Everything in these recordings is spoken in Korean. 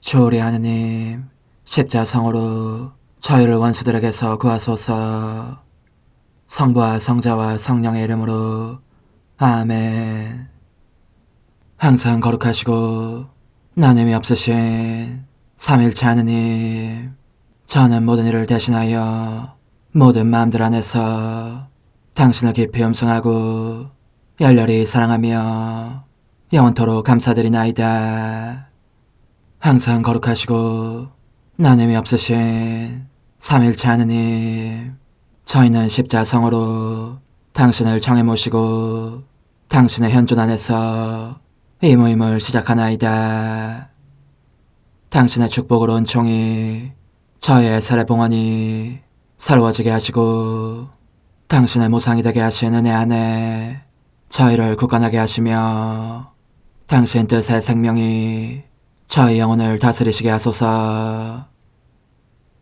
주오리 하느님, 십자성으로 저희를 원수들에게서 구하소서. 성부와 성자와 성령의 이름으로 아멘. 항상 거룩하시고 나눔이 없으신 삼일체 하느님, 저는 모든 일을 대신하여 모든 마음들 안에서 당신을 깊이 음성하고 열렬히 사랑하며 영원토록 감사드리나이다. 항상 거룩하시고 나눔이 없으신 삼일체 하느님, 저희는 십자성으로 당신을 정해 모시고 당신의 현존 안에서 이 모임을 시작하나이다. 당신의 축복으로 은총이 저희의 세례봉헌이 새로워지게 하시고 당신의 모상이 되게 하신 은혜 안에 저희를 굳건하게 하시며 당신 뜻의 생명이 저희 영혼을 다스리시게 하소서.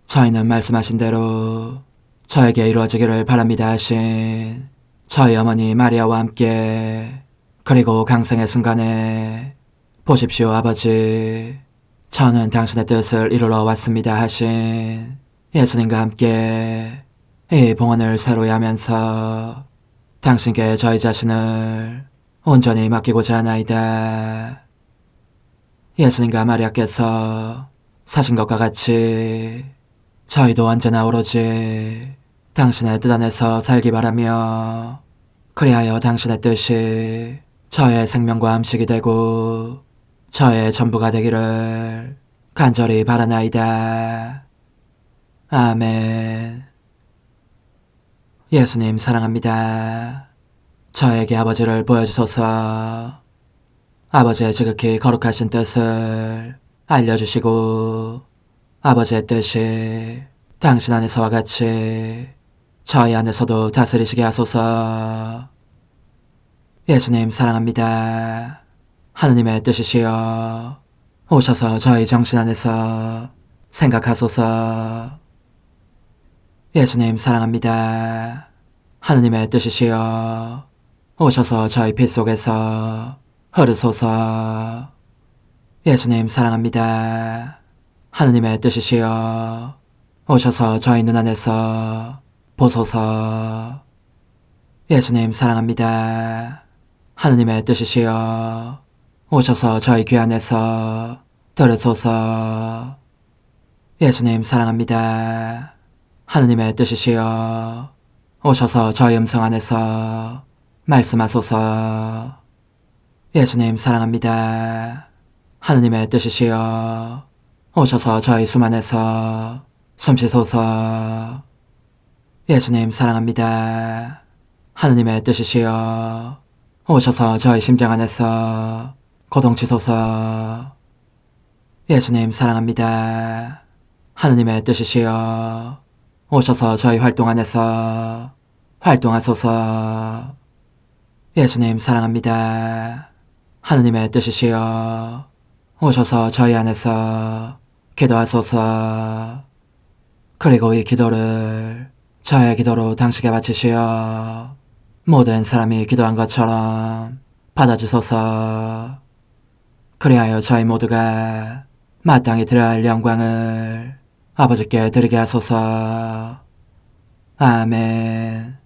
저희는 말씀하신 대로 저에게 이루어지기를 바랍니다 하신 저희 어머니 마리아와 함께, 그리고 강생의 순간에 보십시오 아버지, 저는 당신의 뜻을 이루러 왔습니다 하신 예수님과 함께 이 봉헌을 새로이 하면서 당신께 저희 자신을 온전히 맡기고자 하나이다. 예수님과 마리아께서 사신 것과 같이 저희도 언제나 오로지 당신의 뜻 안에서 살기 바라며, 그리하여 당신의 뜻이 저의 생명과 음식이 되고 저의 전부가 되기를 간절히 바라나이다. 아멘. 예수님 사랑합니다. 저에게 아버지를 보여주소서. 아버지의 지극히 거룩하신 뜻을 알려주시고 아버지의 뜻이 당신 안에서와 같이 저희 안에서도 다스리시게 하소서. 예수님 사랑합니다. 하느님의 뜻이시여 오셔서 저희 정신 안에서 생각하소서. 예수님 사랑합니다. 하느님의 뜻이시여 오셔서 저희 피 속에서 흐르소서. 예수님 사랑합니다. 하느님의 뜻이시여 오셔서 저희 눈 안에서 보소서. 예수님 사랑합니다. 하느님의 뜻이시여 오셔서 저희 귀 안에서 들으소서. 예수님 사랑합니다. 하느님의 뜻이시여 오셔서 저희 음성 안에서 말씀하소서. 예수님 사랑합니다. 하느님의 뜻이시여 오셔서 저희 숨 안에서 숨쉬소서. 예수님 사랑합니다. 하느님의 뜻이시여 오셔서 저희 심장 안에서 고동치소서. 예수님 사랑합니다. 하느님의 뜻이시여 오셔서 저희 활동 안에서 활동하소서. 예수님 사랑합니다. 하느님의 뜻이시여 오셔서 저희 안에서 기도하소서. 그리고 이 기도를 저의 기도로 당신께 바치시어 모든 사람이 기도한 것처럼 받아주소서. 그리하여 저희 모두가 마땅히 드려야 할 영광을 아버지께 드리게 하소서. 아멘.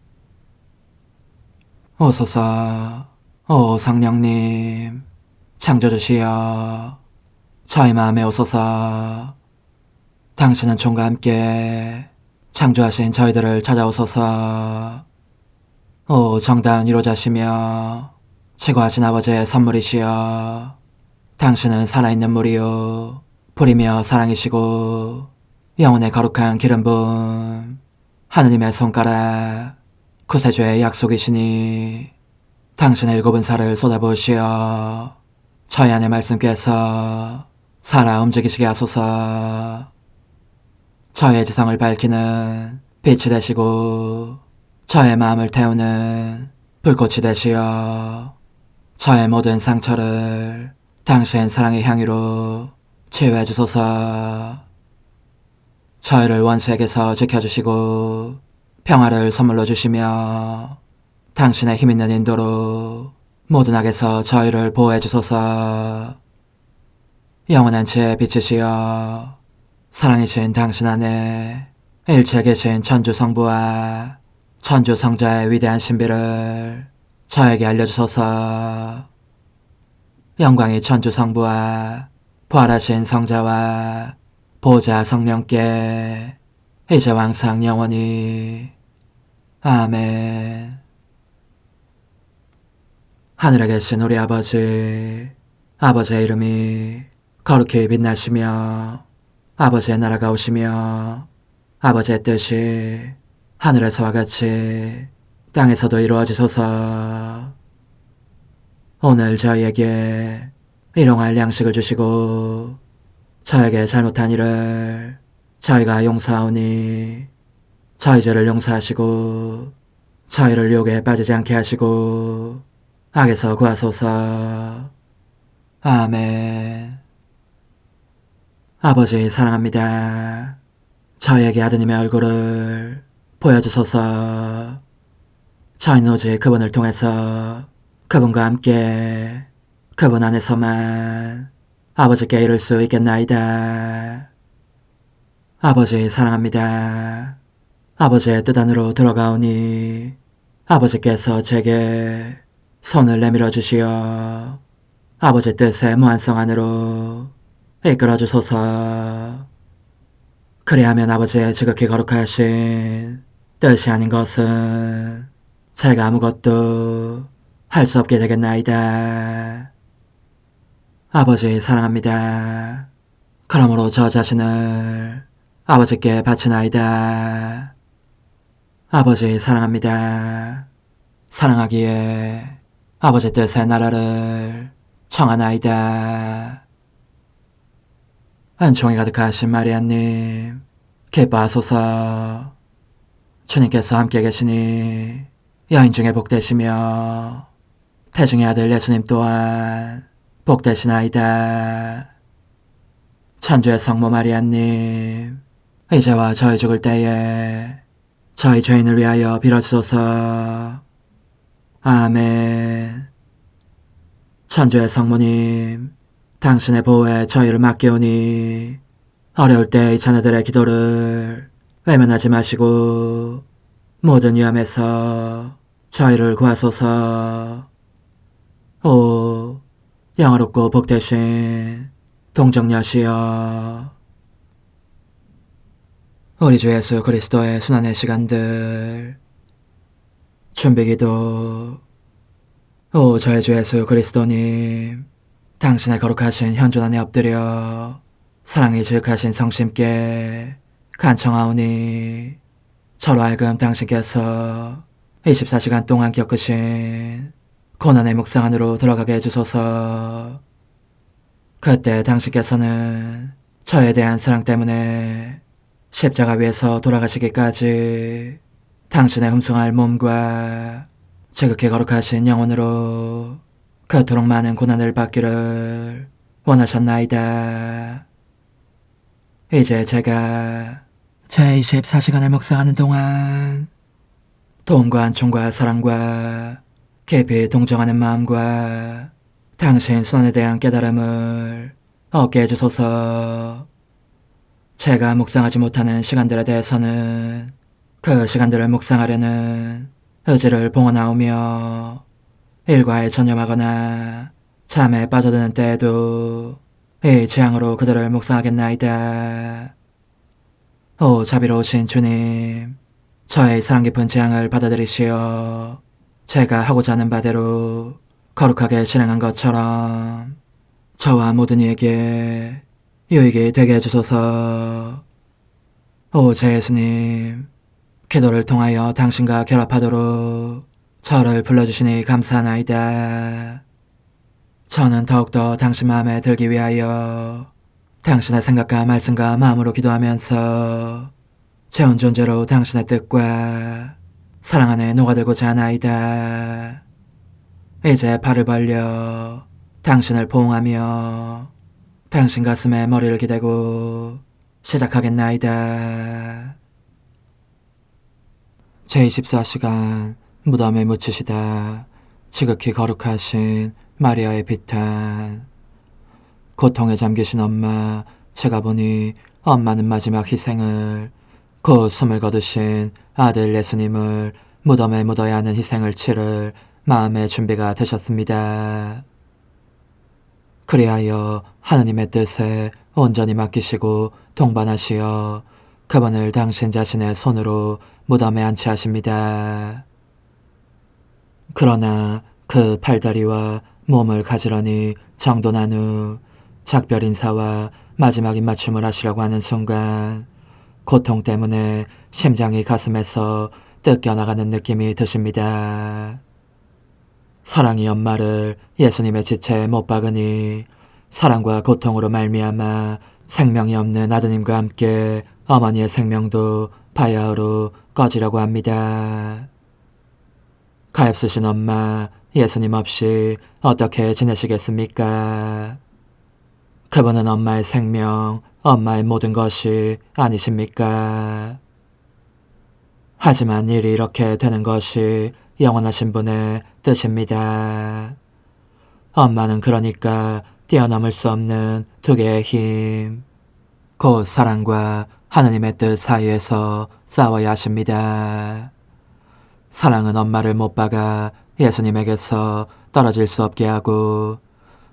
오소서. 오 성령님 창조주시여 저희 마음에 오소서. 당신은 총과 함께 창조하신 저희들을 찾아오소서. 오 정다운 위로자시며 최고하신 아버지의 선물이시여 당신은 살아있는 물이요 불이며 사랑이시고 영혼의 거룩한 기름 부음 하느님의 손가락 구세주의 약속이시니 당신의 일곱은 살을 쏟아부으시어 저희 안의 말씀께서 살아 움직이시게 하소서. 저의 지성을 밝히는 빛이 되시고 저의 마음을 태우는 불꽃이 되시어 저의 모든 상처를 당신 사랑의 향유로 치유해 주소서. 저희를 원수에게서 지켜주시고 평화를 선물로 주시며 당신의 힘있는 인도로 모든 악에서 저희를 보호해 주소서. 영원한 제 빛이시여 사랑이신 당신 안에 일체 계신 천주 성부와 천주 성자의 위대한 신비를 저에게 알려주소서. 영광이 천주 성부와 부활하신 성자와 보좌 성령께 이제와 항상 영원히 아멘. 하늘에 계신 우리 아버지, 아버지의 이름이 거룩히 빛나시며 아버지의 나라가 오시며 아버지의 뜻이 하늘에서와 같이 땅에서도 이루어지소서. 오늘 저희에게 일용할 양식을 주시고 저에게 잘못한 일을 저희가 용서하오니 저희 죄를 용서하시고 저희를 유혹에 빠지지 않게 하시고 악에서 구하소서. 아멘. 아버지 사랑합니다. 저희에게 아드님의 얼굴을 보여주소서. 저희는 오직 그분을 통해서 그분과 함께 그분 안에서만 아버지께 이룰 수 있겠나이다. 아버지 사랑합니다. 아버지의 뜻 안으로 들어가오니 아버지께서 제게 손을 내밀어 주시어 아버지 뜻의 무한성 안으로 이끌어 주소서. 그리하면 아버지의 지극히 거룩하신 뜻이 아닌 것은 제가 아무것도 할 수 없게 되겠나이다. 아버지 사랑합니다. 그러므로 저 자신을 아버지께 바치나이다. 아버지 사랑합니다. 사랑하기에 아버지 뜻의 나라를 청하나이다. 은총이 가득하신 마리아님, 기뻐하소서. 주님께서 함께 계시니 여인 중에 복되시며 태중의 아들 예수님 또한 복되시나이다. 천주의 성모 마리아님, 이제와 저희 죽을 때에 저희 죄인을 위하여 빌어주소서. 아멘. 천주의 성모님, 당신의 보호에 저희를 맡기오니 어려울 때 이 자녀들의 기도를 외면하지 마시고 모든 위험에서 저희를 구하소서. 오, 영화롭고 복되신 동정녀시여, 우리 주 예수 그리스도의 순환의 시간들 준비기도. 오 저희 주 예수 그리스도님, 당신의 거룩하신 현존 안에 엎드려 사랑이 지극하신 성심께 간청하오니 저로 하여금 당신께서 24시간 동안 겪으신 고난의 묵상 안으로 들어가게 해주소서. 그때 당신께서는 저에 대한 사랑 때문에 십자가 위에서 돌아가시기까지 당신의 흠숭할 몸과 지극히 거룩하신 영혼으로 그토록 많은 고난을 받기를 원하셨나이다. 이제 제가 제 24시간을 묵상하는 동안 도움과 안총과 사랑과 깊이 동정하는 마음과 당신 손에 대한 깨달음을 얻게 해주소서. 제가 묵상하지 못하는 시간들에 대해서는 그 시간들을 묵상하려는 의지를 봉헌하오며 일과에 전념하거나 잠에 빠져드는 때에도 이 취향으로 그들을 묵상하겠나이다. 오 자비로우신 주님, 저의 사랑 깊은 재앙을 받아들이시어 제가 하고자 하는 바대로 거룩하게 실행한 것처럼 저와 모든 이에게 유익이 되게 해주소서. 오 제 예수님, 기도를 통하여 당신과 결합하도록 저를 불러주시니 감사하나이다. 저는 더욱더 당신 마음에 들기 위하여 당신의 생각과 말씀과 마음으로 기도하면서 제 온 존재로 당신의 뜻과 사랑 안에 녹아들고자 하나이다. 이제 발을 벌려 당신을 포옹하며 당신 가슴에 머리를 기대고 시작하겠나이다. 제24시간 무덤에 묻히시다 지극히 거룩하신 마리아의 비탄. 고통에 잠기신 엄마, 제가 보니 엄마는 마지막 희생을, 곧 숨을 거두신 아들 예수님을 무덤에 묻어야 하는 희생을 치를 마음의 준비가 되셨습니다. 그리하여 하느님의 뜻에 온전히 맡기시고 동반하시어 그분을 당신 자신의 손으로 무덤에 안치하십니다. 그러나 그 팔다리와 몸을 가지런히 정돈한 후 작별 인사와 마지막 입맞춤을 하시려고 하는 순간 고통 때문에 심장이 가슴에서 뜯겨나가는 느낌이 드십니다. 사랑이 엄마를 예수님의 지체에 못 박으니 사랑과 고통으로 말미암아 생명이 없는 아드님과 함께 어머니의 생명도 바야흐로 꺼지려고 합니다. 가엾으신 엄마, 예수님 없이 어떻게 지내시겠습니까? 그분은 엄마의 생명, 엄마의 모든 것이 아니십니까? 하지만 일이 이렇게 되는 것이 영원하신 분의 뜻입니다. 엄마는 그러니까 뛰어넘을 수 없는 두 개의 힘, 곧 사랑과 하느님의 뜻 사이에서 싸워야 하십니다. 사랑은 엄마를 못 박아 예수님에게서 떨어질 수 없게 하고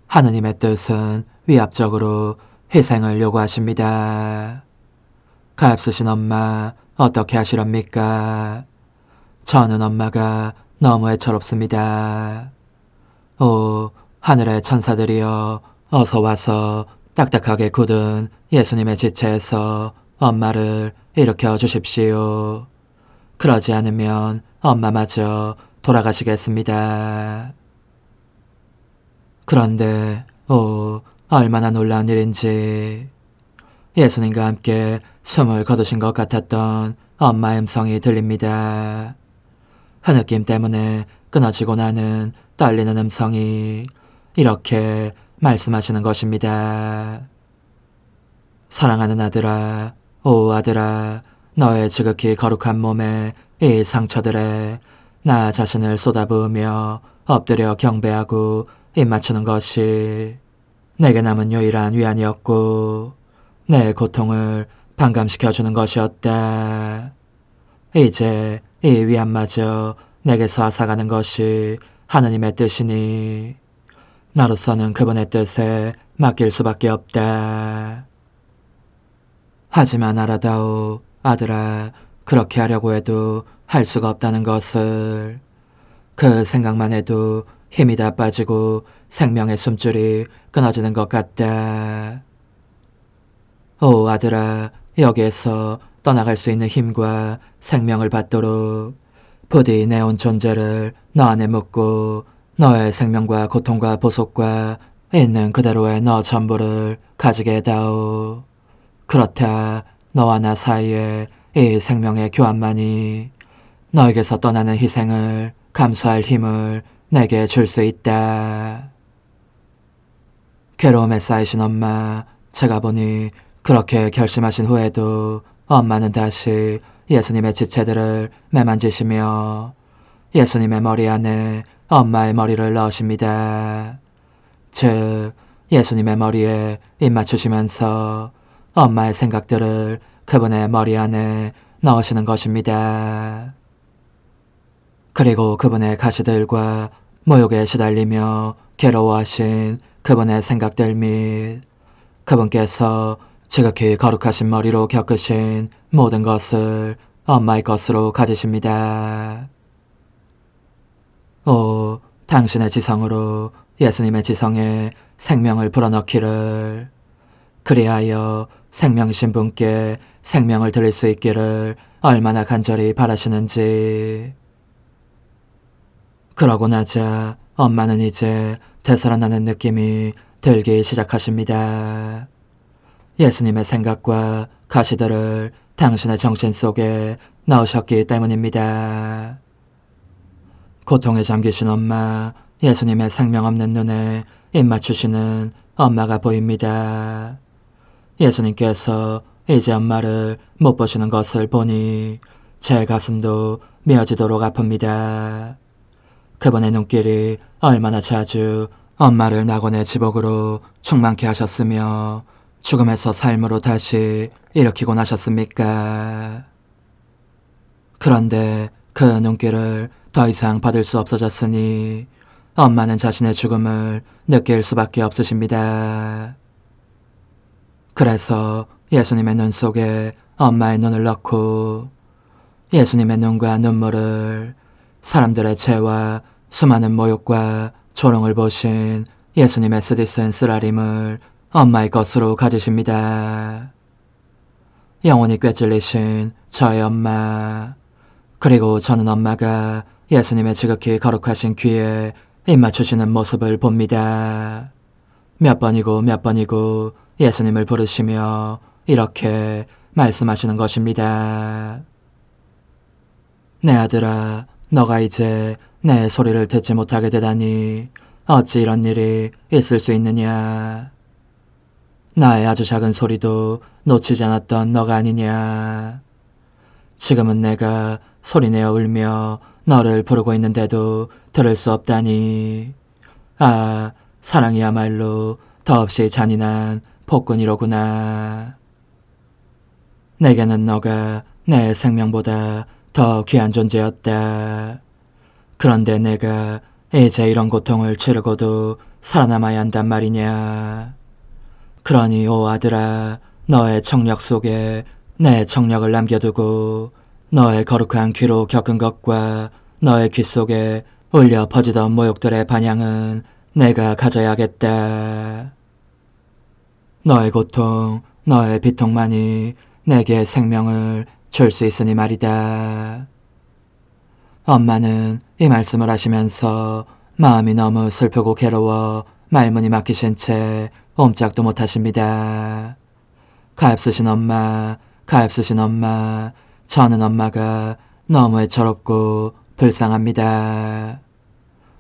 하느님의 뜻은 위압적으로 희생을 요구하십니다. 가엾으신 엄마, 어떻게 하시렵니까? 저는 엄마가 너무 애처롭습니다. 오, 하늘의 천사들이여, 어서 와서 딱딱하게 굳은 예수님의 지체에서 엄마를 일으켜 주십시오. 그러지 않으면 엄마마저 돌아가시겠습니다. 그런데 얼마나 놀라운 일인지 예수님과 함께 숨을 거두신 것 같았던 엄마의 음성이 들립니다. 흐느낌 때문에 끊어지고 나는 떨리는 음성이 이렇게 말씀하시는 것입니다. 사랑하는 아들아, 오 아들아, 너의 지극히 거룩한 몸에 이 상처들에 나 자신을 쏟아부으며 엎드려 경배하고 입맞추는 것이 내게 남은 유일한 위안이었고 내 고통을 반감시켜주는 것이었다. 이제 이 위안마저 내게서 앗아가는 것이 하느님의 뜻이니 나로서는 그분의 뜻에 맡길 수밖에 없다. 하지만 알아다오, 아들아, 그렇게 하려고 해도 할 수가 없다는 것을. 그 생각만 해도 힘이 다 빠지고 생명의 숨줄이 끊어지는 것 같다. 오 아들아, 여기에서 떠나갈 수 있는 힘과 생명을 받도록 부디 내 온 존재를 너 안에 묻고 너의 생명과 고통과 보속과 있는 그대로의 너 전부를 가지게 해다오. 그렇다 너와 나 사이에 이 생명의 교환만이 너에게서 떠나는 희생을 감수할 힘을 내게 줄 수 있다. 괴로움에 쌓이신 엄마, 제가 보니 그렇게 결심하신 후에도 엄마는 다시 예수님의 지체들을 매만지시며 예수님의 머리 안에 엄마의 머리를 넣으십니다. 즉 예수님의 머리에 입맞추시면서 엄마의 생각들을 그분의 머리 안에 넣으시는 것입니다. 그리고 그분의 가시들과 모욕에 시달리며 괴로워하신 그분의 생각들 및 그분께서 지극히 거룩하신 머리로 겪으신 모든 것을 엄마의 것으로 가지십니다. 오, 당신의 지성으로 예수님의 지성에 생명을 불어넣기를, 그리하여 생명이신 분께 생명을 드릴 수 있기를 얼마나 간절히 바라시는지. 그러고 나자 엄마는 이제 되살아나는 느낌이 들기 시작하십니다. 예수님의 생각과 가시들을 당신의 정신 속에 넣으셨기 때문입니다. 고통에 잠기신 엄마, 예수님의 생명 없는 눈에 입맞추시는 엄마가 보입니다. 예수님께서 이제 엄마를 못 보시는 것을 보니 제 가슴도 메어지도록 아픕니다. 그분의 눈길이 얼마나 자주 엄마를 낙원의 지복으로 충만케 하셨으며 죽음에서 삶으로 다시 일으키곤 하셨습니까? 그런데 그 눈길을 더 이상 받을 수 없어졌으니 엄마는 자신의 죽음을 느낄 수밖에 없으십니다. 그래서 예수님의 눈 속에 엄마의 눈을 넣고 예수님의 눈과 눈물을 사람들의 죄와 수많은 모욕과 조롱을 보신 예수님의 쓰디쓴 쓰라림을 엄마의 것으로 가지십니다. 영혼이 꿰찔리신 저의 엄마, 그리고 저는 엄마가 예수님의 지극히 거룩하신 귀에 입맞추시는 모습을 봅니다. 몇 번이고 예수님을 부르시며 이렇게 말씀하시는 것입니다. 내 아들아, 너가 이제 내 소리를 듣지 못하게 되다니 어찌 이런 일이 있을 수 있느냐. 나의 아주 작은 소리도 놓치지 않았던 너가 아니냐. 지금은 내가 소리내어 울며 너를 부르고 있는데도 들을 수 없다니. 아, 사랑이야말로 더없이 잔인한 폭군이로구나. 내게는 너가 내 생명보다 더 귀한 존재였다. 그런데 내가 이제 이런 고통을 치르고도 살아남아야 한단 말이냐. 그러니 오 아들아, 너의 청력 속에 내 청력을 남겨두고 너의 거룩한 귀로 겪은 것과 너의 귀 속에 울려 퍼지던 모욕들의 반향은 내가 가져야겠다. 너의 고통, 너의 비통만이 내게 생명을 줄 수 있으니 말이다. 엄마는 이 말씀을 하시면서 마음이 너무 슬프고 괴로워 말문이 막히신 채 옴짝도 못하십니다. 가엾으신 엄마, 가엾으신 엄마, 저는 엄마가 너무 애처롭고 불쌍합니다.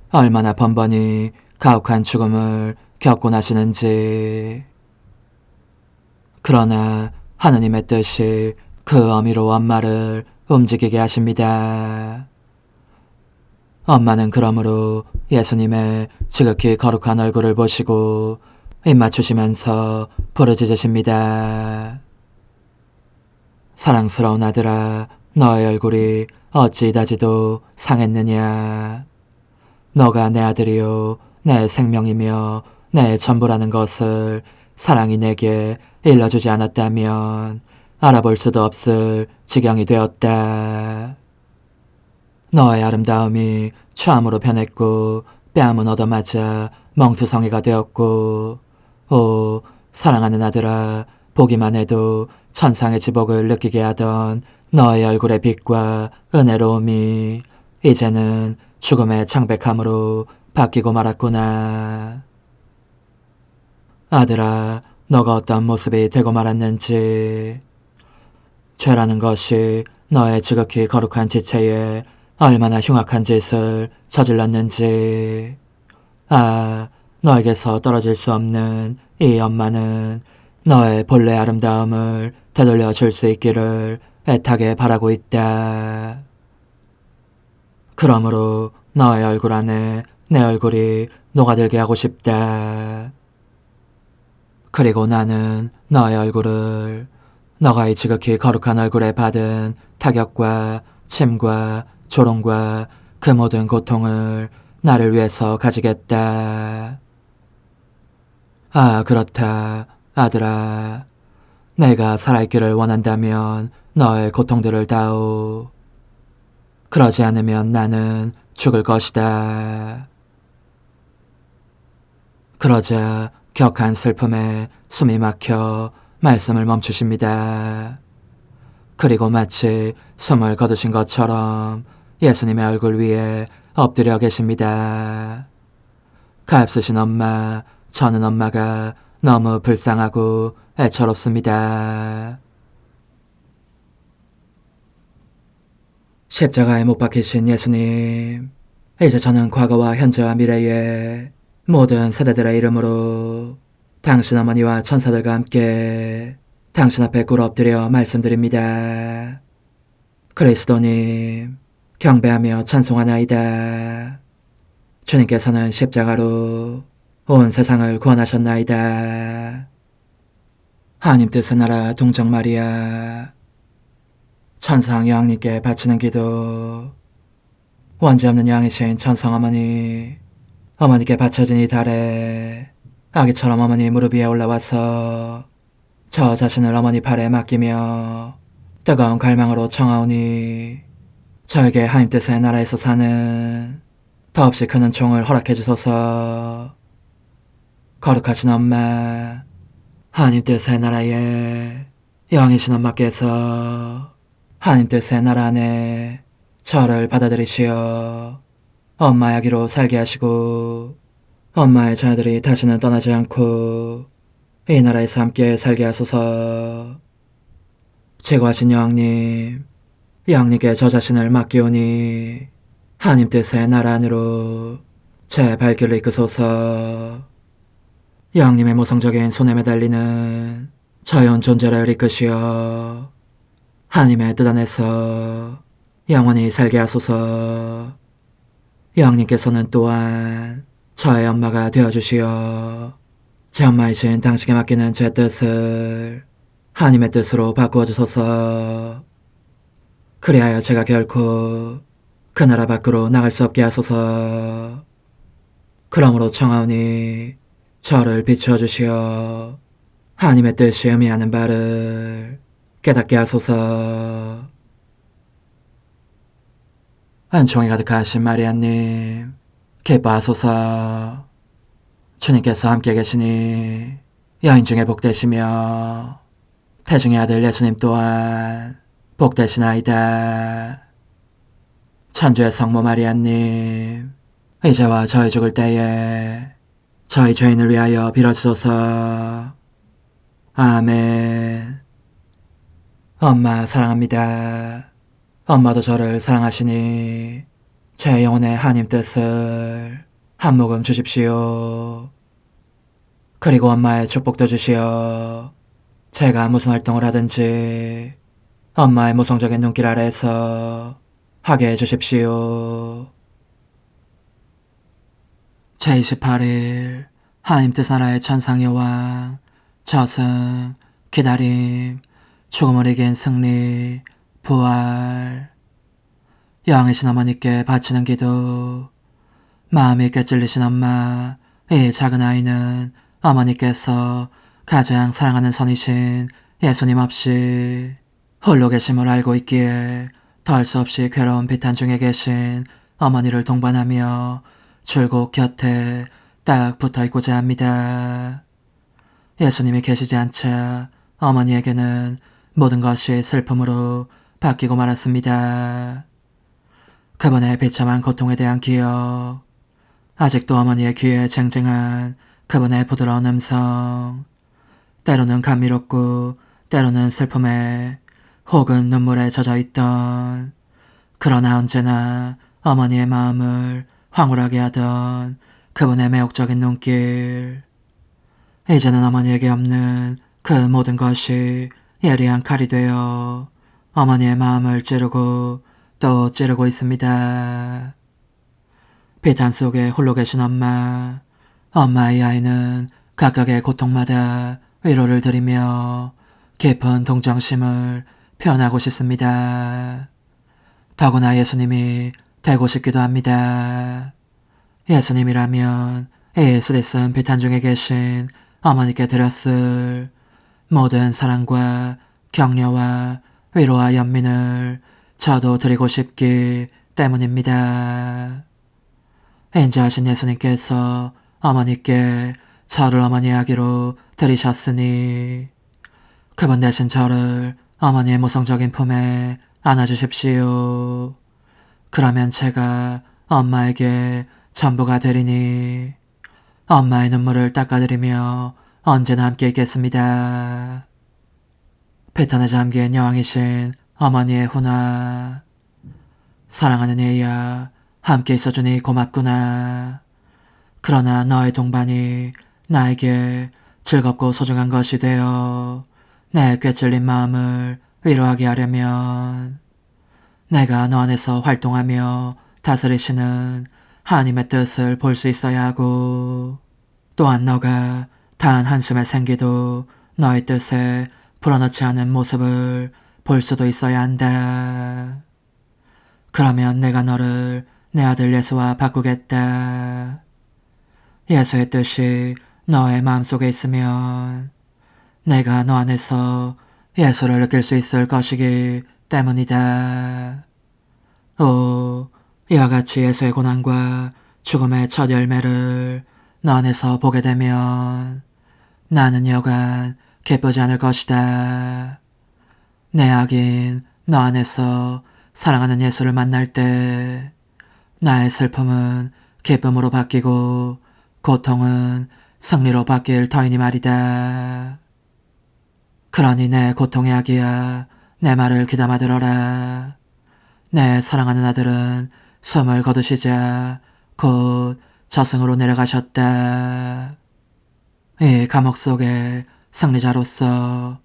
얼마나 번번이 가혹한 죽음을 겪고 나시는지. 그러나 하느님의 뜻이 그 어미로 엄마를 움직이게 하십니다. 엄마는 그러므로 예수님의 지극히 거룩한 얼굴을 보시고 입맞추시면서 부르짖으십니다. 사랑스러운 아들아, 너의 얼굴이 어찌 이다지도 상했느냐. 너가 내 아들이요 내 생명이며 내 전부라는 것을 사랑이 내게 일러주지 않았다면 알아볼 수도 없을 지경이 되었다. 너의 아름다움이 추함으로 변했고 뺨은 얻어맞아 멍투성이가 되었고, 오 사랑하는 아들아, 보기만 해도 천상의 지복을 느끼게 하던 너의 얼굴의 빛과 은혜로움이 이제는 죽음의 창백함으로 바뀌고 말았구나. 아들아, 너가 어떤 모습이 되고 말았는지, 죄라는 것이 너의 지극히 거룩한 지체에 얼마나 흉악한 짓을 저질렀는지. 아, 너에게서 떨어질 수 없는 이 엄마는 너의 본래 아름다움을 되돌려 줄 수 있기를 애타게 바라고 있다. 그러므로 너의 얼굴 안에 내 얼굴이 녹아들게 하고 싶다. 그리고 나는 너의 얼굴을 너가 이 지극히 거룩한 얼굴에 받은 타격과 침과 조롱과 그 모든 고통을 나를 위해서 가지겠다. 아, 그렇다, 아들아. 내가 살아있기를 원한다면 너의 고통들을 다오. 그러지 않으면 나는 죽을 것이다. 그러자 격한 슬픔에 숨이 막혀 말씀을 멈추십니다. 그리고 마치 숨을 거두신 것처럼 예수님의 얼굴 위에 엎드려 계십니다. 가엾으신 엄마, 저는 엄마가 너무 불쌍하고 애처롭습니다. 십자가에 못 박히신 예수님, 이제 저는 과거와 현재와 미래의 모든 세대들의 이름으로 당신 어머니와 천사들과 함께 당신 앞에 꿇어 엎드려 말씀드립니다. 그리스도님, 경배하며 찬송하나이다. 주님께서는 십자가로 온 세상을 구원하셨나이다. 하나님 뜻은 알아 동정 마리아. 천상 여왕님께 바치는 기도. 원죄 없는 여왕이신 천상 어머니, 어머니께 바쳐진 이 달에 아기처럼 어머니 무릎 위에 올라와서 저 자신을 어머니 팔에 맡기며 뜨거운 갈망으로 청하오니 저에게 하나님 뜻의 나라에서 사는 더없이 큰 은총을 허락해 주소서. 거룩하신 엄마, 하나님 뜻의 나라에 여왕이신 엄마께서 하나님 뜻의 나라 안에 저를 받아들이시어 엄마의 아기로 살게 하시고 엄마의 자녀들이 다시는 떠나지 않고 이 나라에서 함께 살게 하소서. 제거하신 여왕님, 여왕님께 저 자신을 맡기오니 하나님 뜻의 나라 안으로 제 발길을 이끄소서. 여왕님의 모성적인 손에 매달리는 자연 존재를 이끄시어 하나님의 뜻 안에서 영원히 살게 하소서. 여왕님께서는 또한 저의 엄마가 되어주시어 제 엄마이신 당신께 맡기는 제 뜻을 하나님의 뜻으로 바꾸어 주소서. 그리하여 제가 결코 그 나라 밖으로 나갈 수 없게 하소서. 그러므로 청하오니 저를 비추어 주시어 하나님의 뜻이 의미하는 바를 깨닫게 하소서. 은총이 가득하신 마리아님, 기뻐하소서. 주님께서 함께 계시니 여인 중에 복되시며 태중의 아들 예수님 또한 복되시나이다. 천주의 성모 마리아님, 이제와 저희 죽을 때에 저희 죄인을 위하여 빌어주소서. 아멘. 엄마 사랑합니다. 엄마도 저를 사랑하시니 제 영혼의 하나님 뜻을 한 모금 주십시오. 그리고 엄마의 축복도 주시어 제가 무슨 활동을 하든지 엄마의 모성적인 눈길 아래에서 하게 해주십시오. 제28일 하나님 뜻 나라의 천상여왕, 저승, 기다림, 죽음을 이긴 승리, 부활. 여왕이신 어머니께 바치는 기도. 마음이 꿰찔리신 엄마, 이 작은 아이는 어머니께서 가장 사랑하는 선이신 예수님 없이 홀로 계심을 알고 있기에 더할 수 없이 괴로운 비탄 중에 계신 어머니를 동반하며 줄곧 곁에 딱 붙어있고자 합니다. 예수님이 계시지 않자 어머니에게는 모든 것이 슬픔으로 바뀌고 말았습니다. 그분의 비참한 고통에 대한 기억, 아직도 어머니의 귀에 쟁쟁한 그분의 부드러운 음성, 때로는 감미롭고 때로는 슬픔에 혹은 눈물에 젖어있던, 그러나 언제나 어머니의 마음을 황홀하게 하던 그분의 매혹적인 눈길. 이제는 어머니에게 없는 그 모든 것이 예리한 칼이 되어 어머니의 마음을 찌르고 또 찌르고 있습니다. 비탄 속에 홀로 계신 엄마, 엄마의 아이는 각각의 고통마다 위로를 드리며 깊은 동정심을 표현하고 싶습니다. 더구나 예수님이 되고 싶기도 합니다. 예수님이라면 이 쓰디쓴 비탄 중에 계신 어머니께 드렸을 모든 사랑과 격려와 위로와 연민을 저도 드리고 싶기 때문입니다. 인자하신 예수님께서 어머니께 저를 어머니의 아기로 들이셨으니 그분 대신 저를 어머니의 모성적인 품에 안아주십시오. 그러면 제가 엄마에게 전부가 되리니 엄마의 눈물을 닦아드리며 언제나 함께 있겠습니다. 비탄에 잠긴 여왕이신 어머니의 훈화, 사랑하는 얘야, 함께 있어주니 고맙구나. 그러나 너의 동반이 나에게 즐겁고 소중한 것이 되어 내 꿰찔린 마음을 위로하게 하려면 내가 너 안에서 활동하며 다스리시는 하나님의 뜻을 볼 수 있어야 하고, 또한 너가 단 한숨의 생기도 너의 뜻에 불어넣지 않은 모습을 볼 수도 있어야 한다. 그러면 내가 너를 내 아들 예수와 바꾸겠다. 예수의 뜻이 너의 마음속에 있으면 내가 너 안에서 예수를 느낄 수 있을 것이기 때문이다. 이와 같이 예수의 고난과 죽음의 첫 열매를 너 안에서 보게 되면 나는 여간 기쁘지 않을 것이다. 내 악인 너 안에서 사랑하는 예수를 만날 때 나의 슬픔은 기쁨으로 바뀌고 고통은 승리로 바뀔 터이니 말이다. 그러니 내 고통의 아기야, 내 말을 귀담아 들어라. 내 사랑하는 아들은 숨을 거두시자 곧 저승으로 내려가셨다. 이 감옥 속에 승리자로서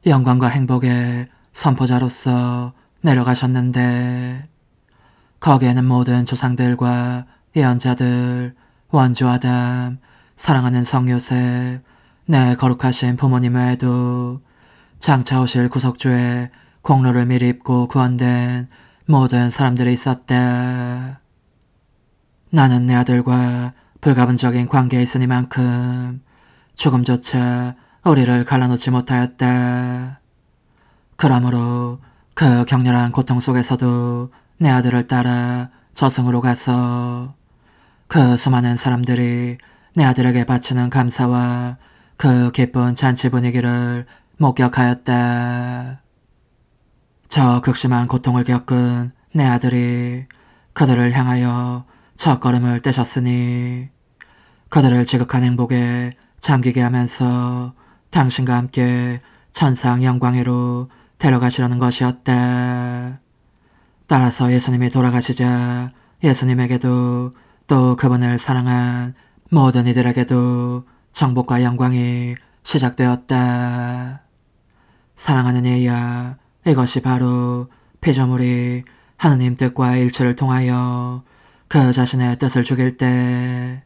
영광과 행복의 선포자로서 내려가셨는데 거기에는 모든 조상들과 예언자들, 원주 아담, 사랑하는 성 요셉, 내 거룩하신 부모님 외에도 장차 오실 구속주의 공로를 미리 입고 구원된 모든 사람들이 있었다. 나는 내 아들과 불가분적인 관계에 있으니만큼 죽음조차 우리를 갈라놓지 못하였다. 그러므로 그 격렬한 고통 속에서도 내 아들을 따라 저승으로 가서 그 수많은 사람들이 내 아들에게 바치는 감사와 그 기쁜 잔치 분위기를 목격하였다. 저 극심한 고통을 겪은 내 아들이 그들을 향하여 첫걸음을 떼셨으니 그들을 지극한 행복에 잠기게 하면서 당신과 함께 천상 영광으로 데려가시려는 것이었다. 따라서 예수님이 돌아가시자 예수님에게도 또 그분을 사랑한 모든 이들에게도 정복과 영광이 시작되었다. 사랑하는 얘야, 이것이 바로 피조물이 하느님 뜻과 일치를 통하여 그 자신의 뜻을 죽일 때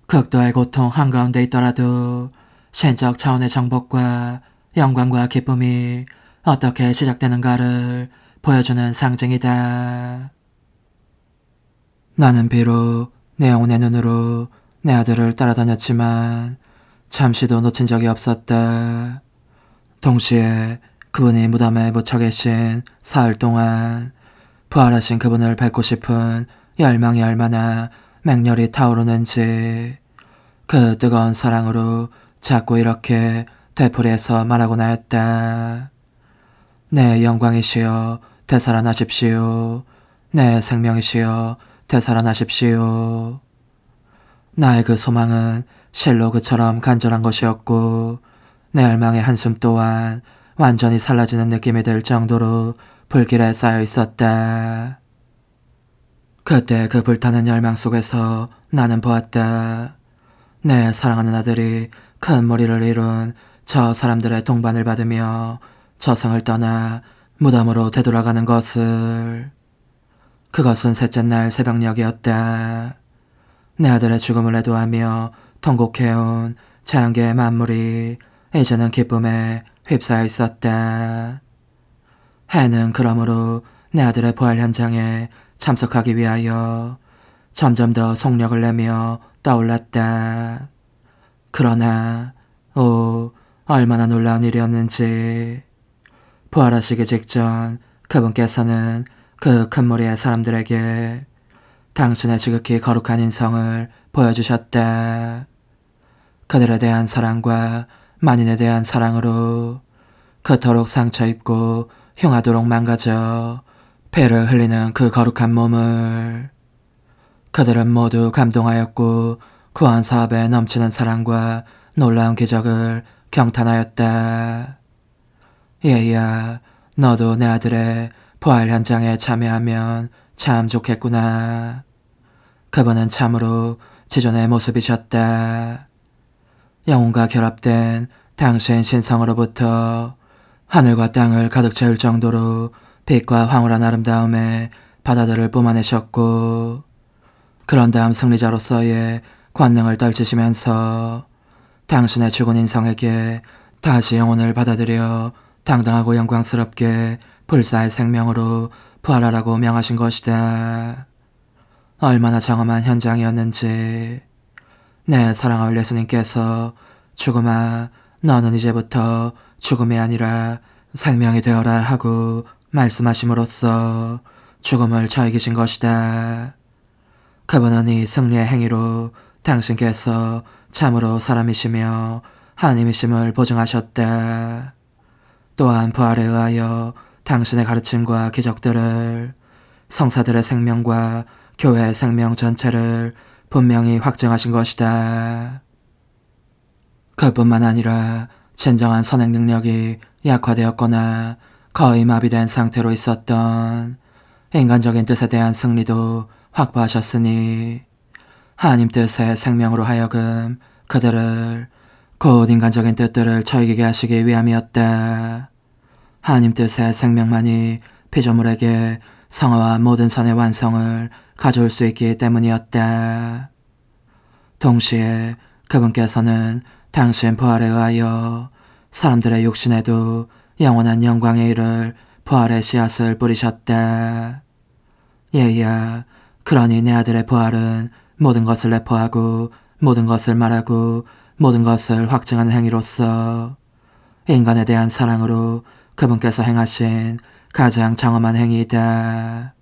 극도의 고통 한가운데 있더라도 신적 차원의 정복과 영광과 기쁨이 어떻게 시작되는가를 보여주는 상징이다. 나는 비록 내 영혼의 눈으로 내 아들을 따라다녔지만 잠시도 놓친 적이 없었다. 동시에 그분이 무덤에 묻혀 계신 사흘 동안 부활하신 그분을 뵙고 싶은 열망이 얼마나 맹렬히 타오르는지 그 뜨거운 사랑으로 자꾸 이렇게 되풀이해서 말하곤 하였다. 내 영광이시여 되살아나십시오. 내 생명이시여 되살아나십시오. 나의 그 소망은 실로 그처럼 간절한 것이었고 내 열망의 한숨 또한 완전히 사라지는 느낌이 들 정도로 불길에 쌓여 있었다. 그때 그 불타는 열망 속에서 나는 보았다. 내 사랑하는 아들이 큰 무리를 이룬 저 사람들의 동반을 받으며 저승을 떠나 무덤으로 되돌아가는 것을. 그것은 셋째 날 새벽녘이었다. 내 아들의 죽음을 애도하며 통곡해온 자연계의 만물이 이제는 기쁨에 휩싸여 있었다. 해는 그러므로 내 아들의 부활 현장에 참석하기 위하여 점점 더 속력을 내며 떠올랐다. 그러나 얼마나 놀라운 일이었는지. 부활하시기 직전 그분께서는 그 큰 무리의 사람들에게 당신의 지극히 거룩한 인성을 보여주셨다. 그들에 대한 사랑과 만인에 대한 사랑으로 그토록 상처 입고 흉하도록 망가져 피를 흘리는 그 거룩한 몸을. 그들은 모두 감동하였고 구원 사업에 넘치는 사랑과 놀라운 기적을 경탄하였다. 얘야, 너도 내 아들의 부활 현장에 참여하면 참 좋겠구나. 그분은 참으로 지존의 모습이셨다. 영혼과 결합된 당신 신성으로부터 하늘과 땅을 가득 채울 정도로 빛과 황홀한 아름다움에 바다들을 뿜어내셨고 그런 다음 승리자로서의 권능을 떨치시면서 당신의 죽은 인성에게 다시 영혼을 받아들여 당당하고 영광스럽게 불사의 생명으로 부활하라고 명하신 것이다. 얼마나 장엄한 현장이었는지. 내 사랑하는 예수님께서 죽음아 너는 이제부터 죽음이 아니라 생명이 되어라 하고 말씀하심으로써 죽음을 저 이기신 것이다. 그분은 이 승리의 행위로 당신께서 참으로 사람이시며 하나님이심을 보증하셨다. 또한 부활에 의하여 당신의 가르침과 기적들을, 성사들의 생명과 교회의 생명 전체를 분명히 확증하신 것이다. 그뿐만 아니라 진정한 선행 능력이 약화되었거나 거의 마비된 상태로 있었던 인간적인 뜻에 대한 승리도 확보하셨으니 하나님 뜻의 생명으로 하여금 그들을 곧 인간적인 뜻들을 처이게 하시기 위함이었다. 하나님 뜻의 생명만이 피조물에게 성화와 모든 선의 완성을 가져올 수 있기 때문이었다. 동시에 그분께서는 당신 부활에 의하여 사람들의 육신에도 영원한 영광의 일을 부활의 씨앗을 뿌리셨다. 얘야, 그러니 내 아들의 부활은 모든 것을 내포하고 모든 것을 말하고 모든 것을 확증하는 행위로서 인간에 대한 사랑으로 그분께서 행하신 가장 장엄한 행위이다.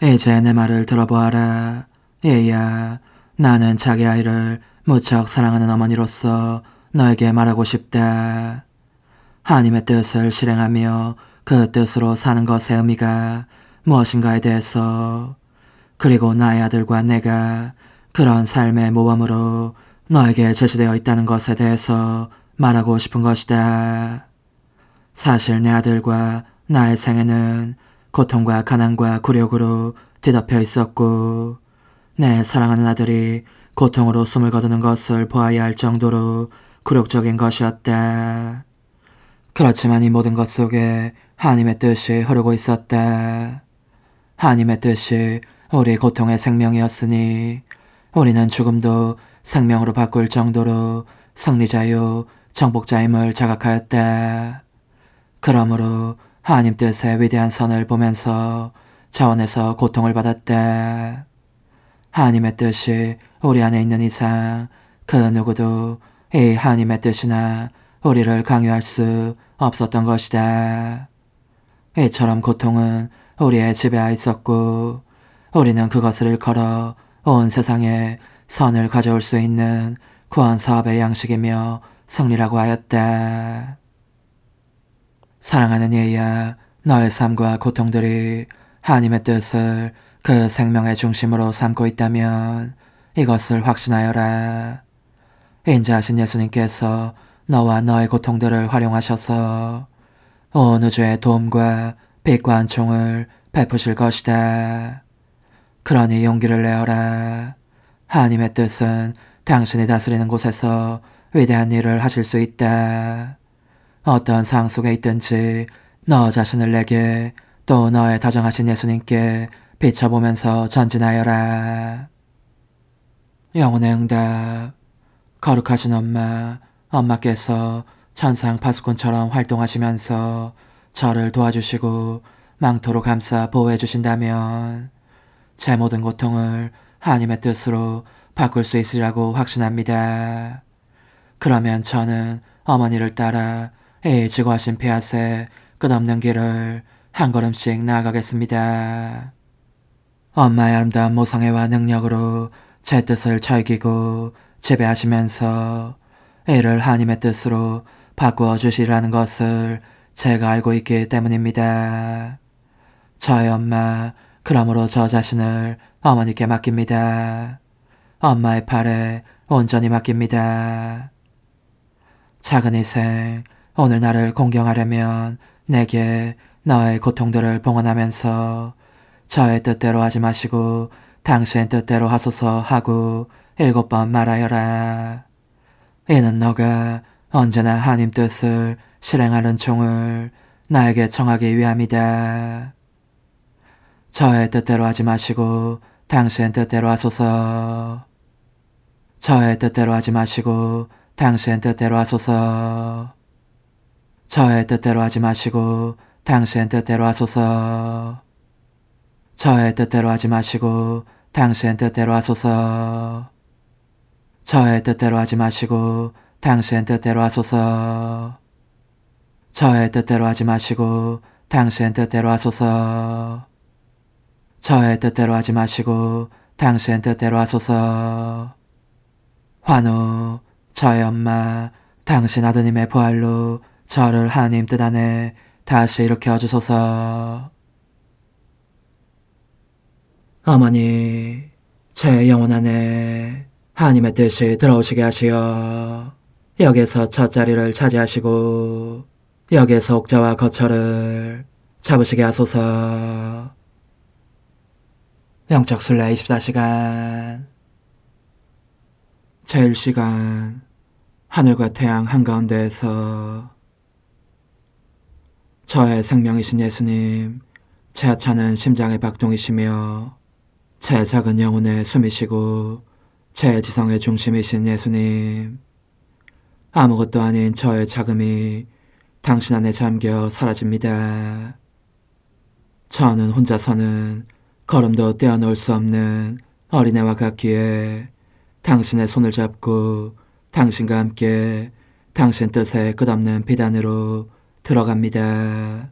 이제 내 말을 들어보아라. 얘야, 나는 자기 아이를 무척 사랑하는 어머니로서 너에게 말하고 싶다. 하나님의 뜻을 실행하며 그 뜻으로 사는 것의 의미가 무엇인가에 대해서, 그리고 나의 아들과 내가 그런 삶의 모범으로 너에게 제시되어 있다는 것에 대해서 말하고 싶은 것이다. 사실 내 아들과 나의 생애는 고통과 가난과 굴욕으로 뒤덮여 있었고, 내 사랑하는 아들이 고통으로 숨을 거두는 것을 보아야 할 정도로 굴욕적인 것이었다. 그렇지만 이 모든 것 속에 하나님의 뜻이 흐르고 있었다. 하나님의 뜻이 우리 고통의 생명이었으니 우리는 죽음도 생명으로 바꿀 정도로 승리자요 정복자임을 자각하였다. 그러므로 하나님 뜻의 위대한 선을 보면서 자원에서 고통을 받았다. 하나님의 뜻이 우리 안에 있는 이상 그 누구도 이 하나님의 뜻이나 우리를 강요할 수 없었던 것이다. 이처럼 고통은 우리의 지배하에 있었고 우리는 그것을 일컬어 온 세상에 선을 가져올 수 있는 구원 사업의 양식이며 승리라고 하였다. 사랑하는 얘야, 너의 삶과 고통들이 하나님의 뜻을 그 생명의 중심으로 삼고 있다면 이것을 확신하여라. 인자하신 예수님께서 너와 너의 고통들을 활용하셔서 온 우주의 도움과 빛과 은총을 베푸실 것이다. 그러니 용기를 내어라. 하나님의 뜻은 당신이 다스리는 곳에서 위대한 일을 하실 수 있다. 어떤 상황 속에 있든지 너 자신을 내게 또 너의 다정하신 예수님께 비춰보면서 전진하여라. 영혼의 응답. 거룩하신 엄마께서 천상 파수꾼처럼 활동하시면서 저를 도와주시고 망토로 감싸 보호해 주신다면 제 모든 고통을 하나님의 뜻으로 바꿀 수 있으리라고 확신합니다. 그러면 저는 어머니를 따라 이 지고하신 폐하새 끝없는 길을 한 걸음씩 나아가겠습니다. 엄마의 아름다운 모성애와 능력으로 제 뜻을 즐기고 지배하시면서 이를 하나님의 뜻으로 바꾸어 주시라는 것을 제가 알고 있기 때문입니다. 저의 엄마, 그러므로 저 자신을 어머니께 맡깁니다. 엄마의 팔에 온전히 맡깁니다. 작은 희생, 오늘 나를 공경하려면 내게 너의 고통들을 봉헌하면서 저의 뜻대로 하지 마시고 당신 뜻대로 하소서 하고 7번 말하여라. 이는 너가 언제나 하나님 뜻을 실행하는 종을 나에게 청하기 위함이다. 저의 뜻대로 하지 마시고 당신 뜻대로 하소서. 저의 뜻대로 하지 마시고 당신 뜻대로 하소서. 저의 뜻대로 하지 마시고 당신 뜻대로 하소서. 저의 뜻대로 하지 마시고 당신 뜻대로 하소서. 저의 뜻대로 하지 마시고 당신 뜻대로 하소서. 저의 뜻대로 하지 마시고 당신 뜻대로 하소서. 저의 뜻대로 하지 마시고 당신 뜻대로 하소서. 환호, 저의 엄마, 당신 아드님의 부활로 저를 하나님 뜻 안에 다시 일으켜 주소서. 어머니, 제 영혼 안에 하나님의 뜻이 들어오시게 하시어 여기에서 첫 자리를 차지하시고 여기에서 옥자와 거처를 잡으시게 하소서. 영적 순례 24시간 제1시간 하늘과 태양 한가운데에서 저의 생명이신 예수님, 제 하찮은 심장의 박동이시며 제 작은 영혼의 숨이시고 제 지성의 중심이신 예수님, 아무것도 아닌 저의 자금이 당신 안에 잠겨 사라집니다. 저는 혼자서는 걸음도 떼어놓을 수 없는 어린애와 같기에 당신의 손을 잡고 당신과 함께 당신 뜻의 끝없는 비단으로 들어갑니다.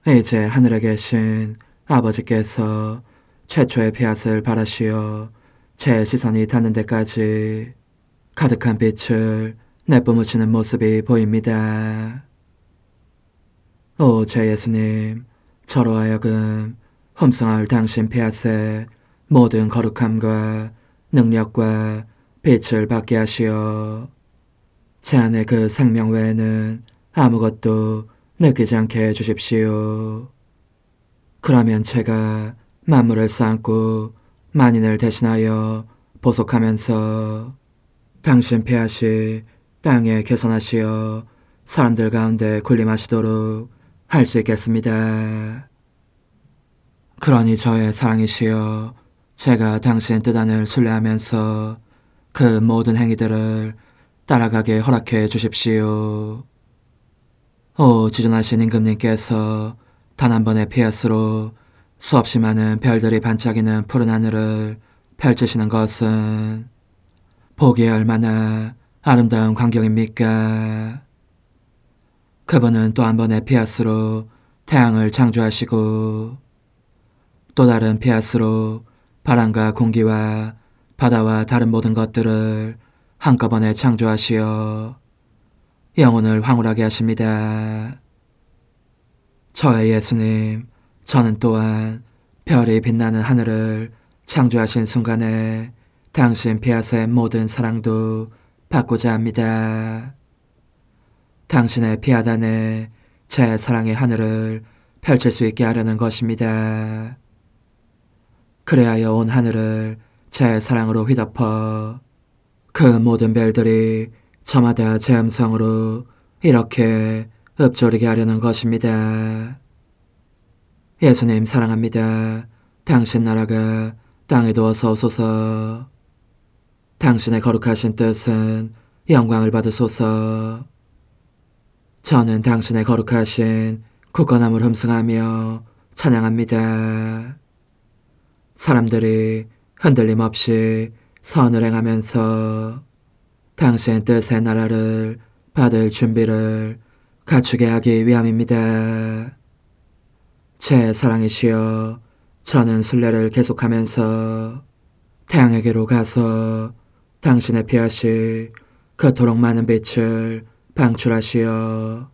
이제 하늘에 계신 아버지께서 최초의 피앗을 바라시어 제 시선이 닿는 데까지 가득한 빛을 내뿜으시는 모습이 보입니다. 오, 제 예수님, 저로 하여금 흠성할 당신 피앗의 모든 거룩함과 능력과 빛을 받게 하시어 제 안에 그 생명 외에는 아무것도 느끼지 않게 해주십시오. 그러면 제가 만물을 쌓고 만인을 대신하여 보속하면서 당신 피앗이 땅에 개선하시어 사람들 가운데 군림하시도록 할 수 있겠습니다. 그러니 저의 사랑이시여, 제가 당신 뜻 안을 순례하면서 그 모든 행위들을 따라가게 허락해 주십시오. 오, 지존하신 임금님께서 단 한 번의 피앗으로 수없이 많은 별들이 반짝이는 푸른 하늘을 펼치시는 것은 보기에 얼마나 아름다운 광경입니까? 그분은 또 한 번의 피앗으로 태양을 창조하시고 또 다른 피앗으로 바람과 공기와 바다와 다른 모든 것들을 한꺼번에 창조하시어 영혼을 황홀하게 하십니다. 저의 예수님, 저는 또한 별이 빛나는 하늘을 창조하신 순간에 당신 피앗의 모든 사랑도 받고자 합니다. 당신의 피앗 안에 제 사랑의 하늘을 펼칠 수 있게 하려는 것입니다. 그래야 온 하늘을 제 사랑으로 휘덮어 그 모든 별들이 저마다 제 음성으로 이렇게 읊조리게 하려는 것입니다. 예수님 사랑합니다. 당신 나라가 땅에도 어서 오소서. 당신의 거룩하신 뜻은 영광을 받으소서. 저는 당신의 거룩하신 굳건함을 흠숭하며 찬양합니다. 사람들이 흔들림 없이 선을 행하면서 당신 뜻의 나라를 받을 준비를 갖추게 하기 위함입니다. 제 사랑이시여, 저는 순례를 계속하면서 태양에게로 가서 당신의 피앗이 그토록 많은 빛을 방출하시어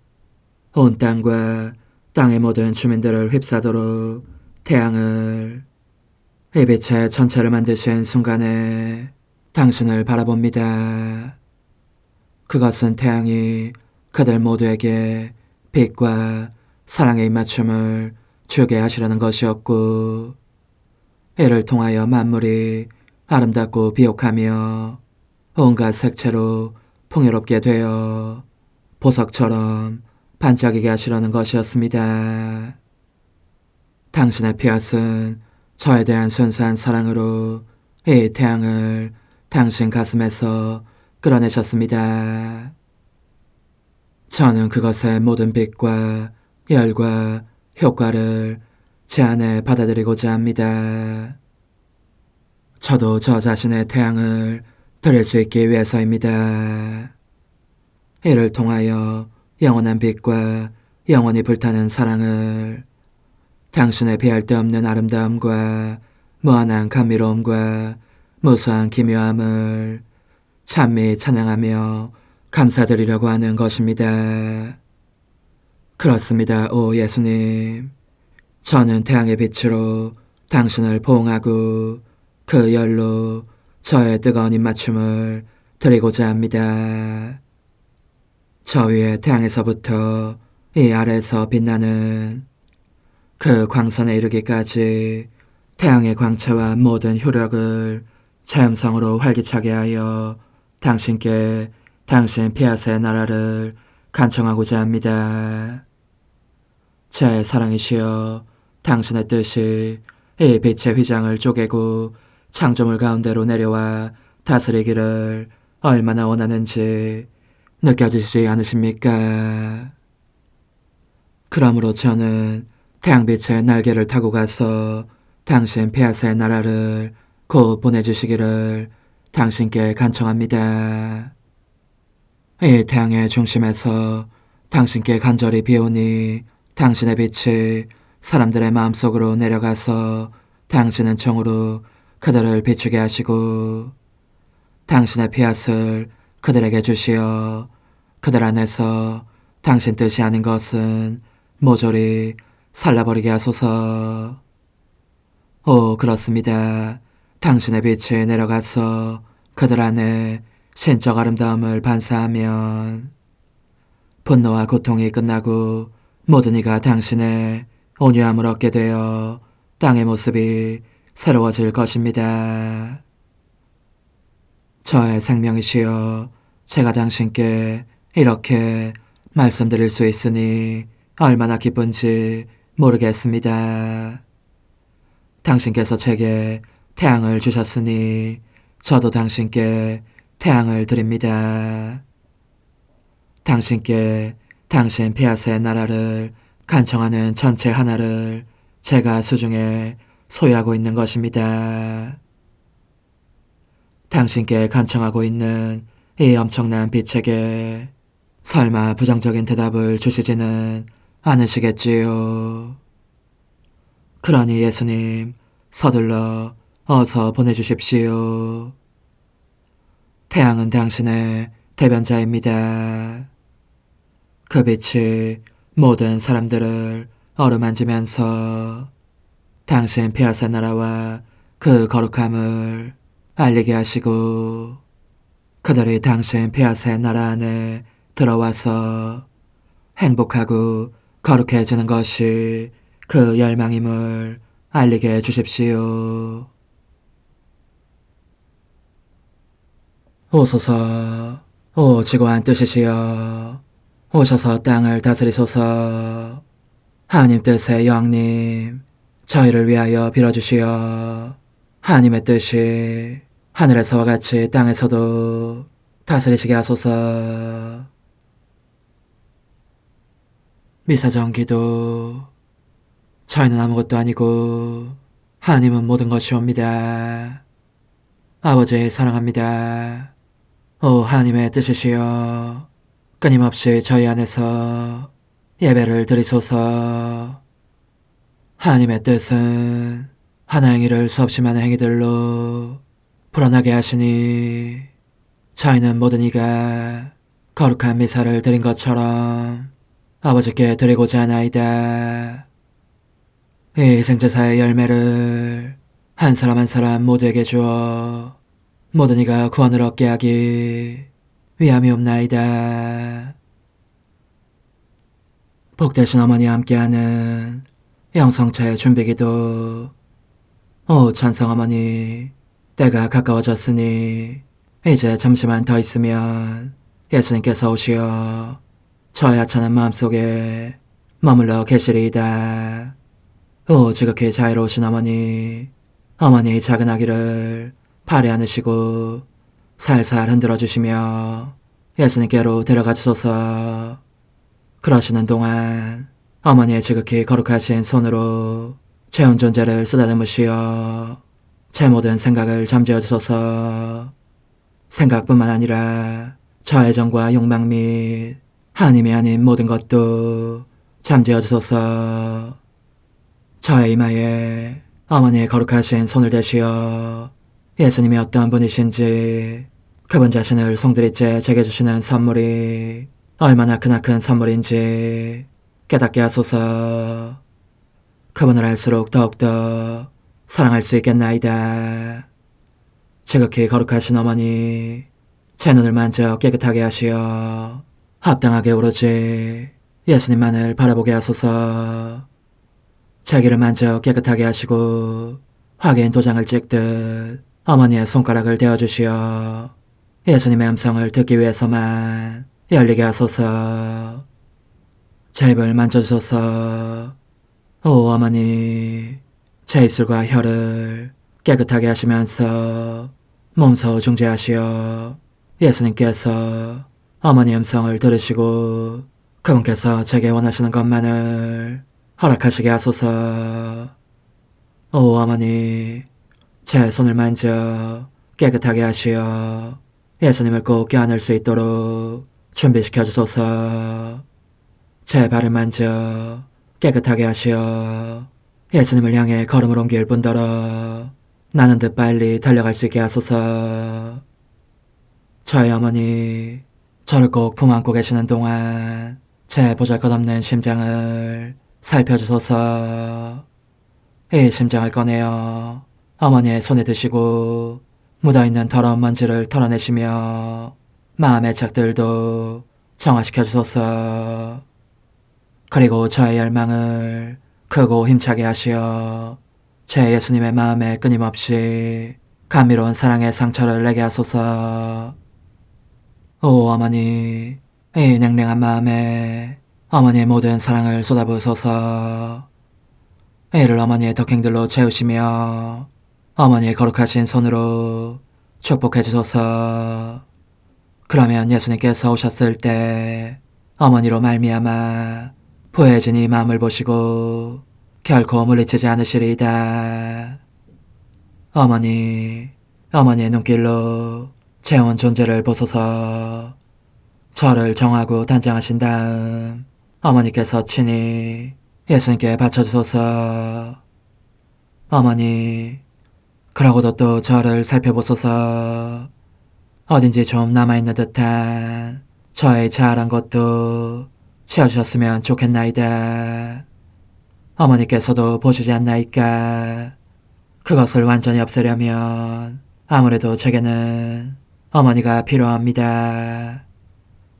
온 땅과 땅의 모든 주민들을 휩싸도록 태양을 이 빛의 전체를 만드신 순간에 당신을 바라봅니다. 그것은 태양이 그들 모두에게 빛과 사랑의 입맞춤을 주게 하시려는 것이었고 이를 통하여 만물이 아름답고 비옥하며 온갖 색채로 풍요롭게 되어 보석처럼 반짝이게 하시려는 것이었습니다. 당신의 피앗은 저에 대한 순수한 사랑으로 이 태양을 당신 가슴에서 끌어내셨습니다. 저는 그것의 모든 빛과 열과 효과를 제 안에 받아들이고자 합니다. 저도 저 자신의 태양을 드릴 수 있기 위해서입니다. 이를 통하여 영원한 빛과 영원히 불타는 사랑을, 당신의 비할 데 없는 아름다움과 무한한 감미로움과 무수한 기묘함을 찬미 찬양하며 감사드리려고 하는 것입니다. 그렇습니다, 오 예수님. 저는 태양의 빛으로 당신을 포옹하고 그 열로 저의 뜨거운 입맞춤을 드리고자 합니다. 저 위에 태양에서부터 이 아래에서 빛나는 그 광선에 이르기까지 태양의 광채와 모든 효력을 제 음성으로 활기차게 하여 당신께 당신 피아스의 나라를 간청하고자 합니다. 제 사랑이시여, 당신의 뜻이 이 빛의 휘장을 쪼개고 창조물 가운데로 내려와 다스리기를 얼마나 원하는지 느껴지지 않으십니까? 그러므로 저는 태양빛의 날개를 타고 가서 당신 피아스의 나라를 곧 보내주시기를 당신께 간청합니다. 이 태양의 중심에서 당신께 간절히 비오니 당신의 빛이 사람들의 마음속으로 내려가서 당신은 총으로 그들을 비추게 하시고 당신의 피앗을 그들에게 주시어 그들 안에서 당신 뜻이 아닌 것은 모조리 살라버리게 하소서. 오, 그렇습니다. 당신의 빛이 내려가서 그들 안에 신적 아름다움을 반사하면 분노와 고통이 끝나고 모든 이가 당신의 온유함을 얻게 되어 땅의 모습이 새로워질 것입니다. 저의 생명이시여, 제가 당신께 이렇게 말씀드릴 수 있으니 얼마나 기쁜지 모르겠습니다. 당신께서 제게 태양을 주셨으니 저도 당신께 태양을 드립니다. 당신께 당신 피아스의 나라를 간청하는 전체 하나를 제가 수중에 소유하고 있는 것입니다. 당신께 간청하고 있는 이 엄청난 빛에게 설마 부정적인 대답을 주시지는 않으시겠지요. 그러니 예수님, 서둘러 어서 보내주십시오. 태양은 당신의 대변자입니다. 그 빛이 모든 사람들을 어루만지면서 당신 피아스 나라와 그 거룩함을 알리게 하시고 그들이 당신 피아스의 나라 안에 들어와서 행복하고 거룩해지는 것이 그 열망임을 알리게 해주십시오. 오소서, 오 지고한 뜻이시여, 오셔서 땅을 다스리소서. 하나님 뜻의 영님, 저희를 위하여 빌어주시어 하나님의 뜻이 하늘에서와 같이 땅에서도 다스리시게 하소서. 미사정 기도. 저희는 아무것도 아니고 하나님은 모든 것이옵니다. 아버지 사랑합니다. 오 하나님의 뜻이시여, 끊임없이 저희 안에서 예배를 드리소서. 하나님의 뜻은 하나 행위를 수없이 많은 행위들로 불어나게 하시니 저희는 모든 이가 거룩한 미사를 드린 것처럼 아버지께 드리고자 하나이다. 이 희생제사의 열매를 한 사람 한 사람 모두에게 주어 모든 이가 구원을 얻게 하기 위함이옵나이다. 복되신 어머니와 함께하는 영성체 준비기도. 오 찬성 어머니, 때가 가까워졌으니 이제 잠시만 더 있으면 예수님께서 오시어 저의 하찮은 마음속에 머물러 계시리이다. 오 지극히 자유로우신 어머니, 어머니의 작은 아기를 발에 안으시고 살살 흔들어 주시며 예수님께로 데려가 주소서. 그러시는 동안 어머니의 지극히 거룩하신 손으로 제 온 존재를 쓰다듬으시어 제 모든 생각을 잠재워 주소서. 생각뿐만 아니라 저의 정과 욕망 및 하나님이 아닌 모든 것도 잠재워 주소서. 저의 이마에 어머니의 거룩하신 손을 대시어 예수님이 어떤 분이신지 그분 자신을 송두리째 제게 주시는 선물이 얼마나 크나큰 선물인지 깨닫게 하소서. 그분을 알수록 더욱더 사랑할 수 있겠나이다. 지극히 거룩하신 어머니, 제 눈을 만져 깨끗하게 하시어 합당하게 오로지 예수님만을 바라보게 하소서. 제 귀를 만져 깨끗하게 하시고 확인 도장을 찍듯 어머니의 손가락을 대어주시어 예수님의 음성을 듣기 위해서만 열리게 하소서. 제 입을 만져주소서. 오 어머니, 제 입술과 혀를 깨끗하게 하시면서 몸소 중재하시어 예수님께서 어머니 음성을 들으시고 그분께서 제게 원하시는 것만을 허락하시게 하소서. 오 어머니, 제 손을 만져 깨끗하게 하시어 예수님을 꼭 껴안을 수 있도록 준비시켜 주소서. 제 발을 만져 깨끗하게 하시어 예수님을 향해 걸음을 옮길 뿐더러 나는 듯 빨리 달려갈 수 있게 하소서. 저희 어머니, 저를 꼭 품안고 계시는 동안 제 보잘것없는 심장을 살펴주소서. 이 심장을 꺼내어 어머니의 손에 드시고 묻어있는 더러운 먼지를 털어내시며 마음의 착들도 정화시켜 주소서. 그리고 저의 열망을 크고 힘차게 하시어 제 예수님의 마음에 끊임없이 감미로운 사랑의 상처를 내게 하소서. 오 어머니, 이 냉랭한 마음에 어머니의 모든 사랑을 쏟아부으소서. 이를 어머니의 덕행들로 채우시며 어머니의 거룩하신 손으로 축복해 주소서. 그러면 예수님께서 오셨을 때 어머니로 말미암아 부해진 이 마음을 보시고 결코 물리치지 않으시리이다. 어머니, 어머니의 눈길로 제 온 존재를 보소서. 저를 정하고 단장하신 다음 어머니께서 친히 예수님께 바쳐주소서. 어머니, 그러고도 또 저를 살펴보소서. 어딘지 좀 남아있는 듯한 저의 자아란 것도 채워주셨으면 좋겠나이다. 어머니께서도 보시지 않나이까? 그것을 완전히 없애려면 아무래도 제게는 어머니가 필요합니다.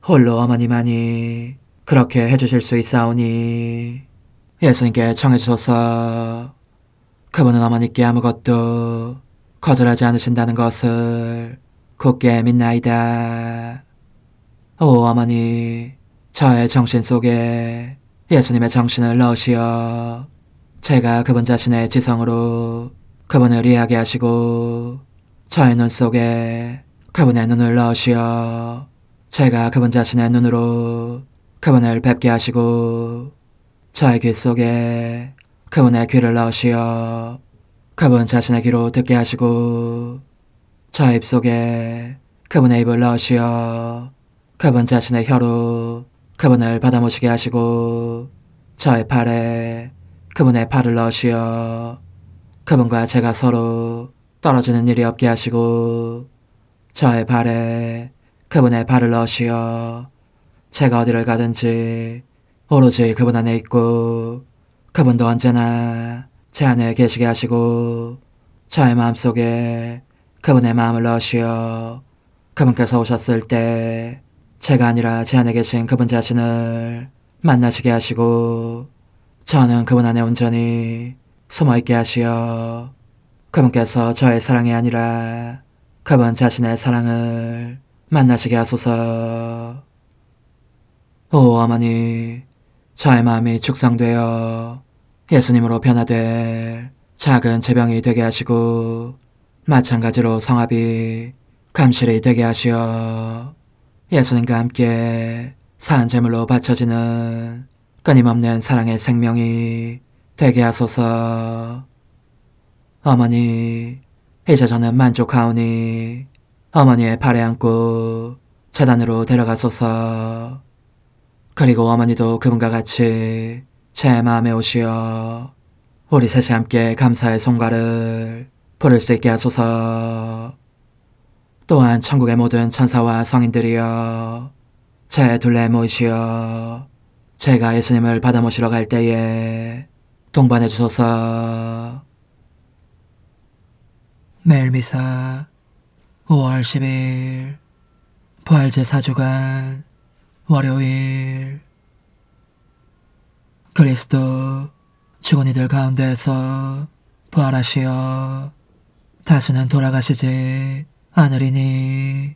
홀로 어머니만이 그렇게 해주실 수 있사오니 예수님께 청해주소서. 그분은 어머니께 아무것도 거절하지 않으신다는 것을 굳게 믿나이다. 오 어머니, 저의 정신 속에 예수님의 정신을 넣으시어 제가 그분 자신의 지성으로 그분을 이해하게 하시고 저의 눈 속에 그분의 눈을 넣으시어 제가 그분 자신의 눈으로 그분을 뵙게 하시고 저의 귀 속에 그분의 귀를 넣으시어 그분 자신의 귀로 듣게 하시고 저의 입 속에 그분의 입을 넣으시어 그분 자신의 혀로 그분을 받아모시게 하시고 저의 팔에 그분의 팔을 넣으시어 그분과 제가 서로 떨어지는 일이 없게 하시고 저의 발에 그분의 발을 넣으시어 제가 어디를 가든지 오로지 그분 안에 있고 그분도 언제나 제 안에 계시게 하시고 저의 마음속에 그분의 마음을 넣으시어 그분께서 오셨을 때 제가 아니라 제 안에 계신 그분 자신을 만나시게 하시고 저는 그분 안에 온전히 숨어있게 하시어 그분께서 저의 사랑이 아니라 그분 자신의 사랑을 만나시게 하소서. 오 어머니, 저의 마음이 축성되어 예수님으로 변화될 작은 제병이 되게 하시고 마찬가지로 성압이 감실이 되게 하시어 예수님과 함께 산 제물로 바쳐지는 끊임없는 사랑의 생명이 되게 하소서. 어머니, 이제 저는 만족하오니 어머니의 발에 안고 재단으로 데려가소서. 그리고 어머니도 그분과 같이 제 마음에 오시어 우리 셋이 함께 감사의 송가를 부를 수 있게 하소서. 또한 천국의 모든 천사와 성인들이여 제 둘레에 모이시어 제가 예수님을 받아 모시러 갈 때에 동반해 주소서. 매일 미사 5월 10일 부활제사 주간 월요일. 그리스도 죽은 이들 가운데에서 부활하시어 다시는 돌아가시지 않으리니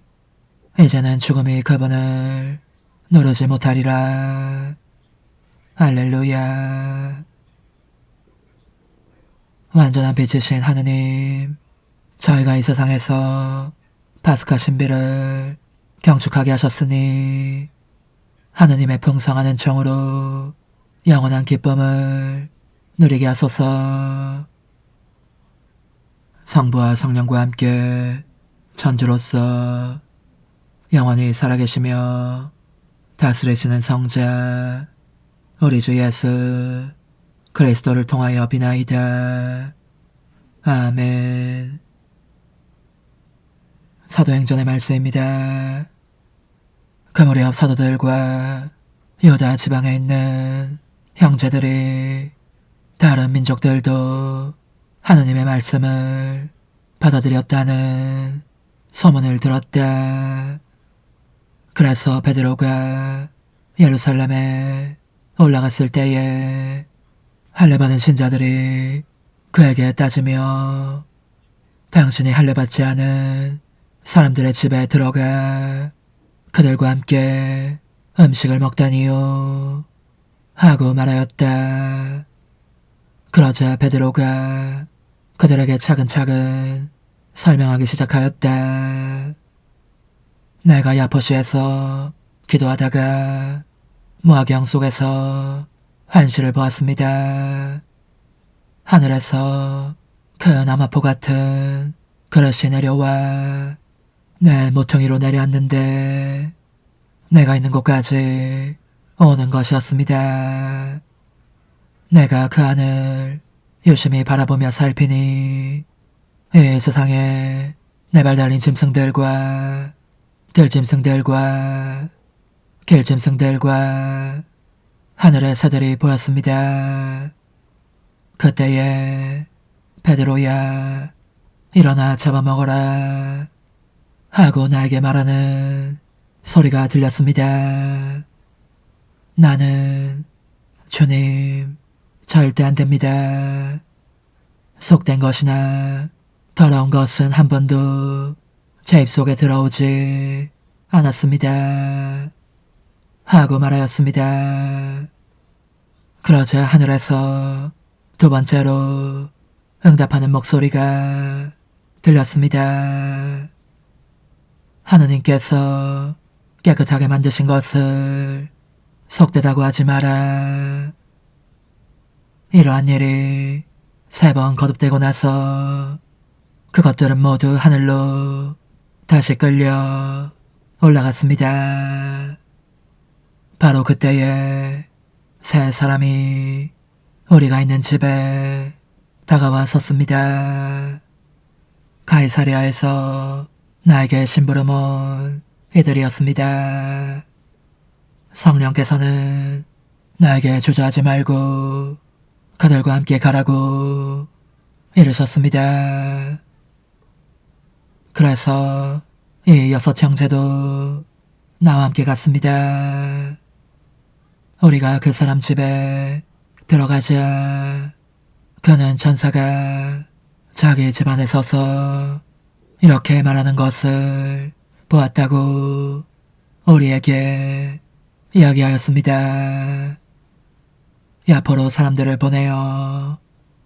이제는 죽음이 그분을 누르지 못하리라. 할렐루야. 완전한 빛이신 하느님, 저희가 이 세상에서 파스카 신비를 경축하게 하셨으니 하느님의 풍성한 은총으로 영원한 기쁨을 누리게 하소서. 성부와 성령과 함께 천주로서 영원히 살아계시며 다스리시는 성자 우리 주 예수 그리스도를 통하여 비나이다. 아멘. 사도행전의 말씀입니다. 그 무렵 사도들과 유다 지방에 있는 형제들이 다른 민족들도 하느님의 말씀을 받아들였다는 소문을 들었다. 그래서 베드로가 예루살렘에 올라갔을 때에 할례받은 신자들이 그에게 따지며 당신이 할례받지 않은 사람들의 집에 들어가 그들과 함께 음식을 먹다니요 하고 말하였다. 그러자 베드로가 그들에게 차근차근 설명하기 시작하였다. 내가 야포시에서 기도하다가 무화경 속에서 환시를 보았습니다. 하늘에서 큰 나마포 같은 그릇이 내려와 내 모퉁이로 내려앉는데 내가 있는 곳까지 오는 것이었습니다. 내가 그 안을 유심히 바라보며 살피니 이 세상에 네 발 달린 짐승들과 들짐승들과 길짐승들과 하늘의 새들이 보였습니다. 그때에 베드로야 일어나 잡아먹어라 하고 나에게 말하는 소리가 들렸습니다. 나는 주님 절대 안 됩니다. 속된 것이나 더러운 것은 한 번도 제 입속에 들어오지 않았습니다. 하고 말하였습니다. 그러자 하늘에서 두 번째로 응답하는 목소리가 들렸습니다. 하느님께서 깨끗하게 만드신 것을 속되다고 하지 마라. 이러한 일이 3번 거듭되고 나서 그것들은 모두 하늘로 다시 끌려 올라갔습니다. 바로 그때에 세 사람이 우리가 있는 집에 다가와 섰습니다. 가이사랴에서 나에게 심부름 온 이들이었습니다. 성령께서는 나에게 주저하지 말고 그들과 함께 가라고 이르셨습니다. 그래서 이 6 형제도 나와 함께 갔습니다. 우리가 그 사람 집에 들어가자 그는 천사가 자기 집 안에 서서 이렇게 말하는 것을 보았다고 우리에게 이야기하였습니다. 야포로 사람들을 보내어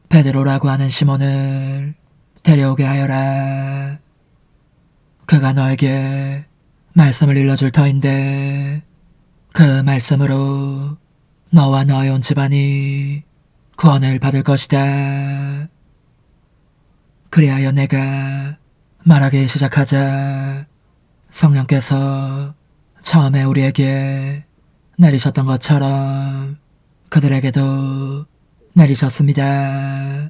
베드로라고 하는 시몬을 데려오게 하여라. 그가 너에게 말씀을 일러줄 터인데 그 말씀으로 너와 너의 온 집안이 구원을 받을 것이다. 그리하여 내가 말하기 시작하자 성령께서 처음에 우리에게 내리셨던 것처럼 그들에게도 내리셨습니다.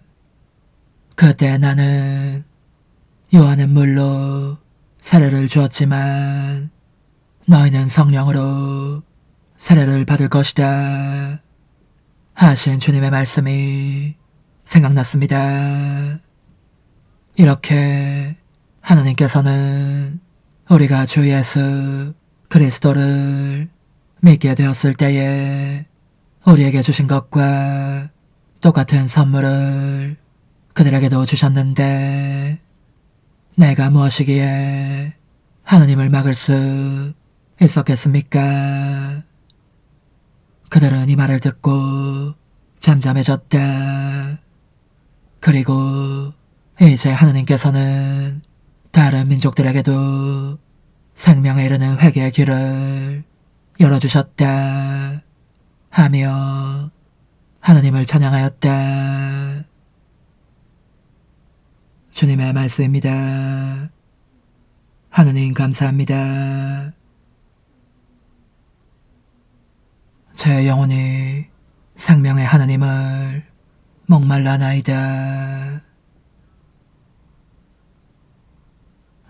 그때 나는 요한은 물로 세례를 주었지만 너희는 성령으로 세례를 받을 것이다 하신 주님의 말씀이 생각났습니다. 이렇게 하나님께서는 우리가 주 예수 그리스도를 믿게 되었을 때에 우리에게 주신 것과 똑같은 선물을 그들에게도 주셨는데 내가 무엇이기에 하나님을 막을 수 있었겠습니까? 그들은 이 말을 듣고 잠잠해졌다. 그리고 이제 하나님께서는 다른 민족들에게도 생명에 이르는 회개의 길을 열어주셨다 하며 하나님을 찬양하였다. 주님의 말씀입니다. 하느님 감사합니다. 제 영혼이 생명의 하느님을 목말라나이다.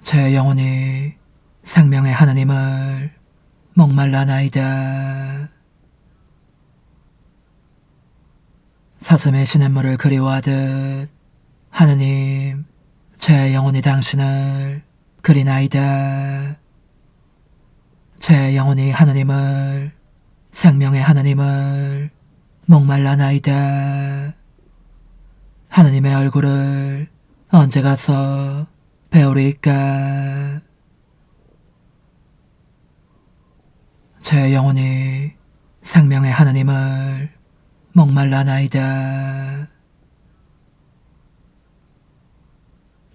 제 영혼이 생명의 하느님을 목말라나이다. 사슴의 시냇물을 그리워하듯 하느님 제 영혼이 당신을 그리나이다. 제 영혼이 하느님을 생명의 하느님을 목말라나이다. 하느님의 얼굴을 언제 가서 배우리까? 제 영혼이 생명의 하느님을 목말라나이다.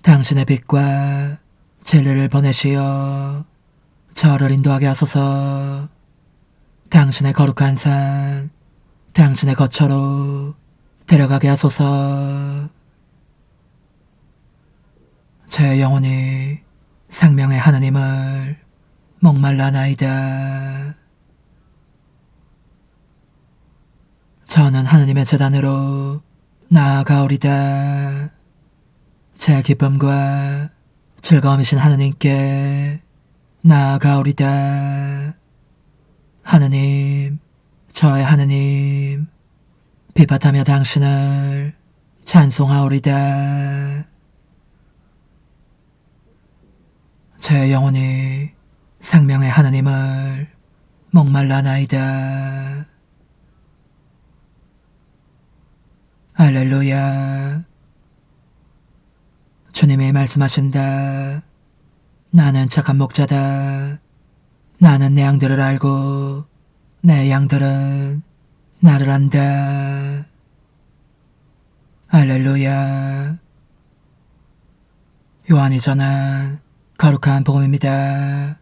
당신의 빛과 진리를 보내시어 저를 인도하게 하소서. 당신의 거룩한 산, 당신의 거처로 데려가게 하소서. 제 영혼이 생명의 하느님을 목말라나이다. 저는 하느님의 제단으로 나아가오리다. 제 기쁨과 즐거움이신 하느님께 나아가오리다. 하느님, 저의 하느님, 비팟하며 당신을 찬송하오리다. 제 영혼이 생명의 하느님을 목말라나이다. 할렐루야. 주님이 말씀하신다. 나는 착한 목자다. 나는 내 양들을 알고 내 양들은 나를 안다. 할렐루야. 요한이 전한 거룩한 복음입니다.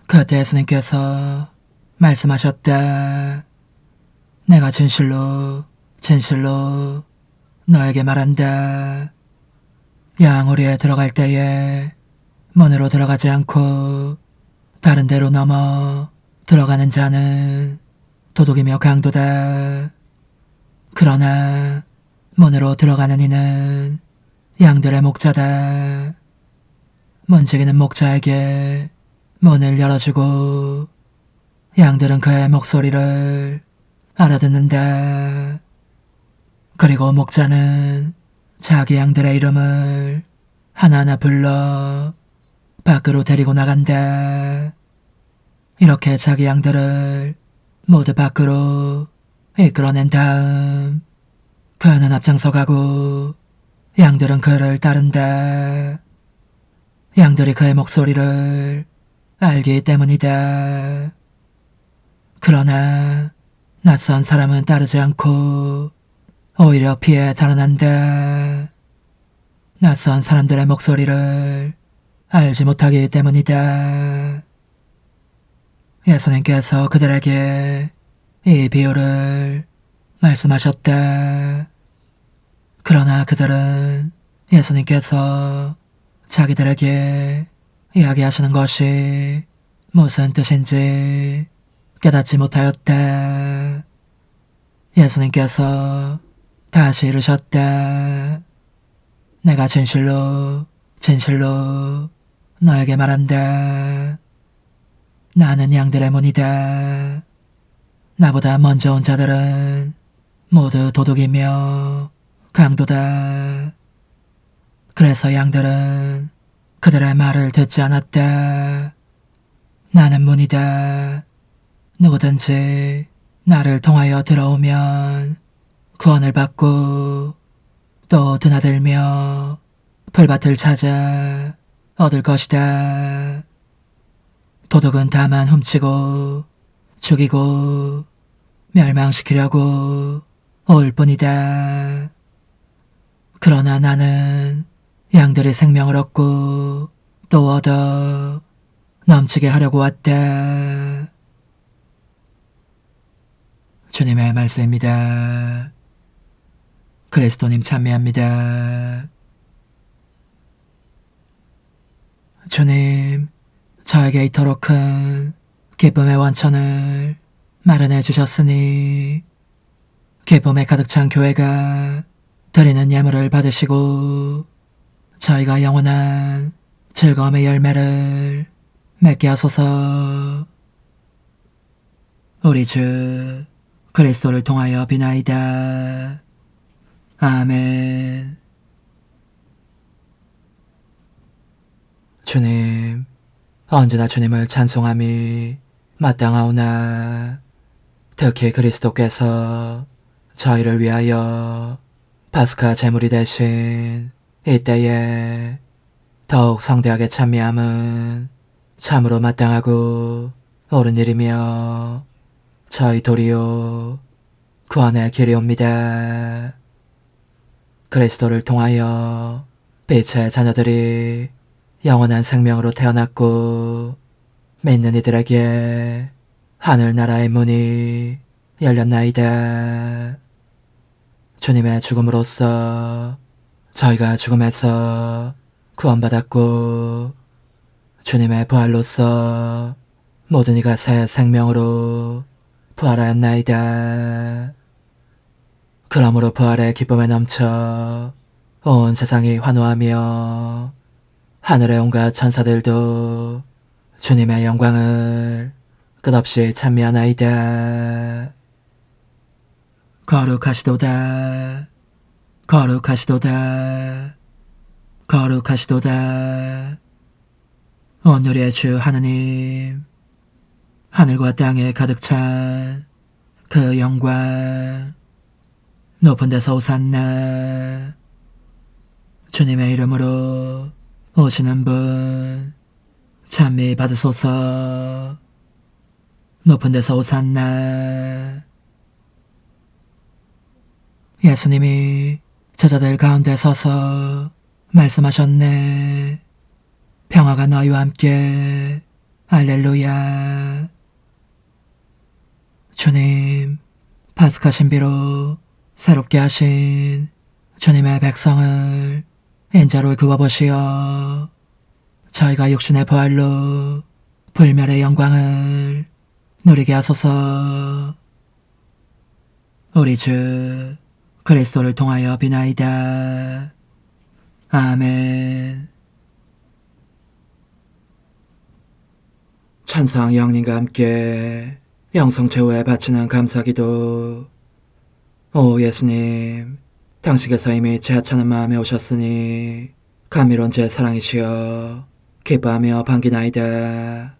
그때 예수님께서 말씀하셨다. 내가 진실로 너에게 말한다. 양우리에 들어갈 때에 문으로 들어가지 않고 다른 데로 넘어 들어가는 자는 도둑이며 강도다. 그러나 문으로 들어가는 이는 양들의 목자다. 문지기는 목자에게 문을 열어주고 양들은 그의 목소리를 알아듣는다. 그리고 목자는 자기 양들의 이름을 하나하나 불러 밖으로 데리고 나간다. 이렇게 자기 양들을 모두 밖으로 이끌어낸 다음 그는 앞장서 가고 양들은 그를 따른다. 양들이 그의 목소리를 알기 때문이다. 그러나 낯선 사람은 따르지 않고 오히려 피해 달아난다. 낯선 사람들의 목소리를 알지 못하기 때문이다. 예수님께서 그들에게 이 비유를 말씀하셨다. 그러나 그들은 예수님께서 자기들에게 이야기하시는 것이 무슨 뜻인지 깨닫지 못하였다. 예수님께서 다시 이르셨다. 내가 진실로 진실로 너에게 말한다. 나는 양들의 문이다. 나보다 먼저 온 자들은 모두 도둑이며 강도다. 그래서 양들은 그들의 말을 듣지 않았다. 나는 문이다. 누구든지 나를 통하여 들어오면 구원을 받고 또 드나들며 풀밭을 찾아 얻을 것이다. 도둑은 다만 훔치고 죽이고 멸망시키려고 올 뿐이다. 그러나 나는 양들의 생명을 얻고 또 얻어 넘치게 하려고 왔다. 주님의 말씀입니다. 그리스도님 찬미합니다. 주님, 저에게 이토록 큰 기쁨의 원천을 마련해 주셨으니 기쁨에 가득 찬 교회가 드리는 예물을 받으시고 저희가 영원한 즐거움의 열매를 맺게 하소서. 우리 주 그리스도를 통하여 비나이다. 아멘. 주님, 언제나 주님을 찬송함이 마땅하오나 특히 그리스도께서 저희를 위하여 파스카 제물이 되신 이때에 더욱 성대하게 찬미함은 참으로 마땅하고 옳은 일이며 저희 도리요 구원의 길이옵니다. 그리스도를 통하여 빛의 자녀들이 영원한 생명으로 태어났고 믿는 이들에게 하늘나라의 문이 열렸나이다. 주님의 죽음으로써 저희가 죽음에서 구원받았고 주님의 부활로써 모든 이가 새 생명으로 부활하였나이다. 그러므로 부활의 기쁨에 넘쳐 온 세상이 환호하며 하늘의 온갖 천사들도 주님의 영광을 끝없이 찬미하나이다. 거룩하시도다. 거룩하시도다. 거룩하시도다. 오늘의 주 하느님, 하늘과 땅에 가득 찬 그 영광, 높은 데서 오산나. 주님의 이름으로 오시는 분 찬미 받으소서. 높은 데서 오산나. 예수님이 제자들 가운데 서서 말씀하셨네. 평화가 너희와 함께. 할렐루야. 주님, 파스카 신비로 새롭게 하신 주님의 백성을 인자로 그어보시어 저희가 육신의 부활로 불멸의 영광을 누리게 하소서. 우리 주 그리스도를 통하여 비나이다. 아멘. 천상 영님과 함께 영성 최후에 바치는 감사기도. 오 예수님, 당신께서 이미 제 하찮은 마음에 오셨으니 감미로운 제 사랑이시여 기뻐하며 반기나이다.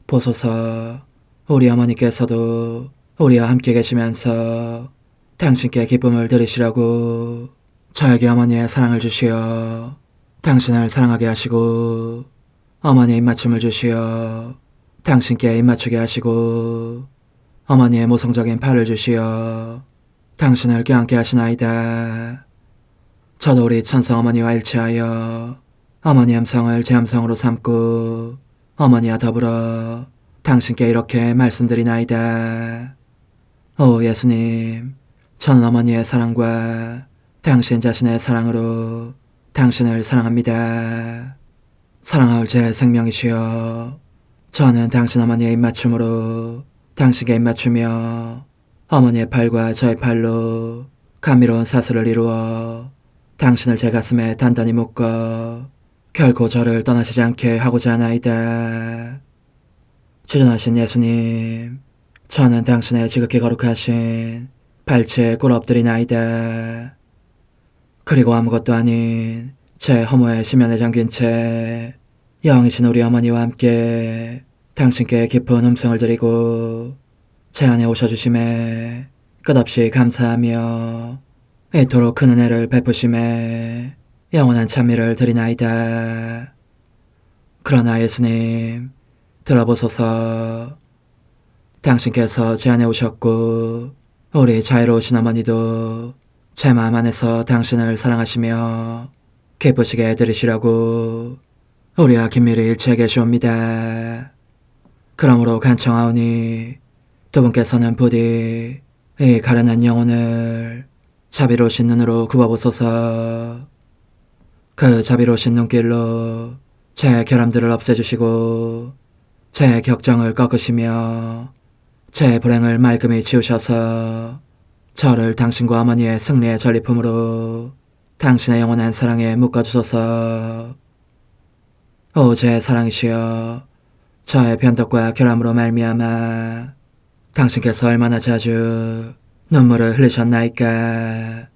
보소서, 우리 어머니께서도 우리와 함께 계시면서 당신께 기쁨을 드리시라고 저에게 어머니의 사랑을 주시어 당신을 사랑하게 하시고 어머니의 입맞춤을 주시어 당신께 입맞추게 하시고 어머니의 모성적인 팔을 주시어 당신을 껴안게 하시나이다. 저도 우리 천성 어머니와 일치하여 어머니 음성을 제 음성으로 삼고 어머니와 더불어 당신께 이렇게 말씀드리나이다. 오 예수님, 저는 어머니의 사랑과 당신 자신의 사랑으로 당신을 사랑합니다. 사랑하올 제 생명이시여, 저는 당신 어머니의 입맞춤으로 당신께 입맞추며 어머니의 팔과 저의 팔로 감미로운 사슬을 이루어 당신을 제 가슴에 단단히 묶어 결코 저를 떠나시지 않게 하고자 하나이다. 주전하신 예수님, 저는 당신의 지극히 거룩하신 발치에 꿇어 엎드리나이다. 그리고 아무것도 아닌 제 허무의 심연에 잠긴 채 영이신 우리 어머니와 함께 당신께 깊은 음성을 드리고 제 안에 오셔주심에 끝없이 감사하며 이토록 큰 은혜를 베푸심에 영원한 찬미를 드리나이다. 그러나 예수님, 들어보소서. 당신께서 제 안에 오셨고 우리 자유로우신 어머니도 제 마음 안에서 당신을 사랑하시며 기쁘시게 들으시려고 우리와 긴밀히 일치해 계시옵니다. 그러므로 간청하오니 두 분께서는 부디 이 가련한 영혼을 자비로우신 눈으로 굽어보소서. 그 자비로우신 눈길로 제 결함들을 없애주시고 제 격정을 꺾으시며 제 불행을 말끔히 지우셔서 저를 당신과 어머니의 승리의 전리품으로 당신의 영원한 사랑에 묶어주소서. 오 제 사랑이시여, 저의 변덕과 결함으로 말미암아 당신께서 얼마나 자주 눈물을 흘리셨나이까.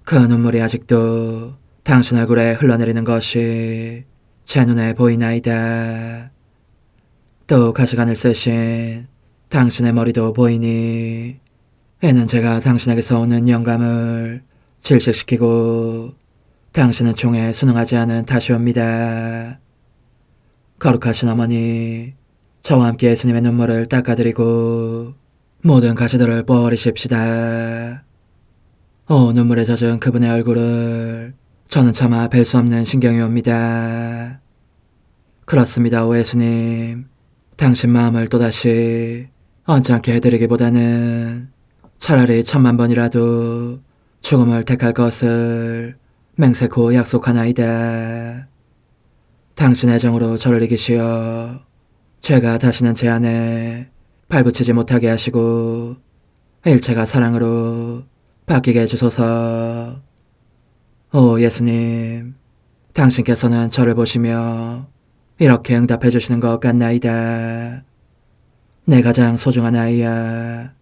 그 눈물이 아직도 당신 얼굴에 흘러내리는 것이 제 눈에 보이나이다. 또 가시관을 쓰신 당신의 머리도 보이니 이는 제가 당신에게서 오는 영감을 질식시키고 당신은 총에 순응하지 않은 탓이옵니다. 거룩하신 어머니, 저와 함께 예수님의 눈물을 닦아드리고 모든 가시들을 뽑아버리십시다. 오 눈물에 젖은 그분의 얼굴을 저는 차마 뵐 수 없는 신경이 옵니다. 그렇습니다, 오 예수님. 당신 마음을 또다시 언짢게 해드리기보다는 차라리 1000,000번이라도 죽음을 택할 것을 맹세코 약속하나이다. 당신의 정으로 저를 이기시어 죄가 다시는 제 안에 발붙이지 못하게 하시고 일체가 사랑으로 바뀌게 해주소서. 오 예수님, 당신께서는 저를 보시며 이렇게 응답해 주시는 것 같나이다. 내 가장 소중한 아이야,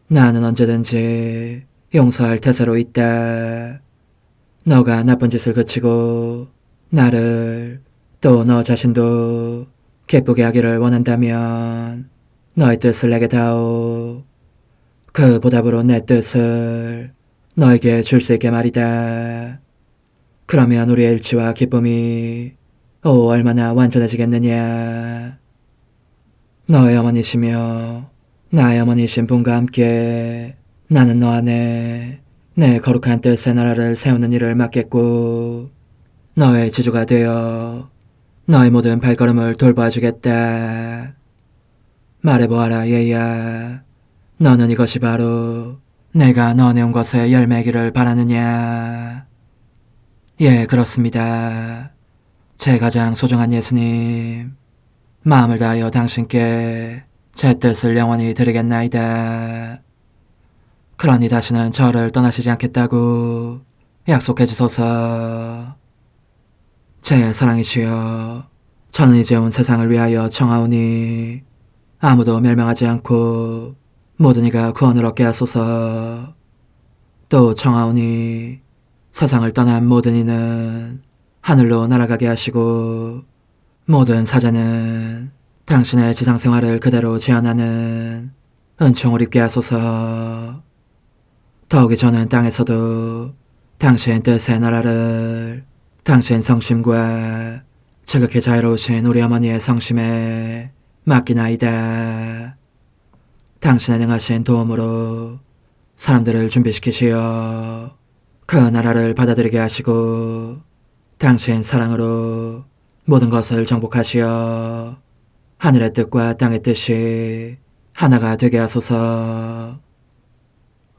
나는 언제든지 용서할 태세로 있다. 너가 나쁜 짓을 그치고 나를 또 너 자신도 기쁘게 하기를 원한다면 너의 뜻을 내게 다오. 그 보답으로 내 뜻을 너에게 줄 수 있게 말이다. 그러면 우리의 일치와 기쁨이 얼마나 완전해지겠느냐. 너의 어머니시며 나의 어머니신 분과 함께 나는 너 안에 내 거룩한 뜻의 나라를 세우는 일을 맡겠고 너의 지주가 되어 너의 모든 발걸음을 돌봐주겠다. 말해보아라 얘야, 너는 이것이 바로 내가 너네 온 것에 열매기를 바라느냐. 예, 그렇습니다. 제 가장 소중한 예수님, 마음을 다하여 당신께 제 뜻을 영원히 드리겠나이다. 그러니 다시는 저를 떠나시지 않겠다고 약속해 주소서. 제 사랑이시여, 저는 이제 온 세상을 위하여 청하오니 아무도 멸망하지 않고 모든 이가 구원을 얻게 하소서. 또 청하오니 세상을 떠난 모든 이는 하늘로 날아가게 하시고 모든 사자는 당신의 지상생활을 그대로 재현하는 은총을 입게 하소서. 더욱이 저는 땅에서도 당신 뜻의 나라를 당신 성심과 지극히 자유로우신 우리 어머니의 성심에 맡기나이다. 당신의 능하신 도움으로 사람들을 준비시키시어 그 나라를 받아들이게 하시고 당신 사랑으로 모든 것을 정복하시어 하늘의 뜻과 땅의 뜻이 하나가 되게 하소서.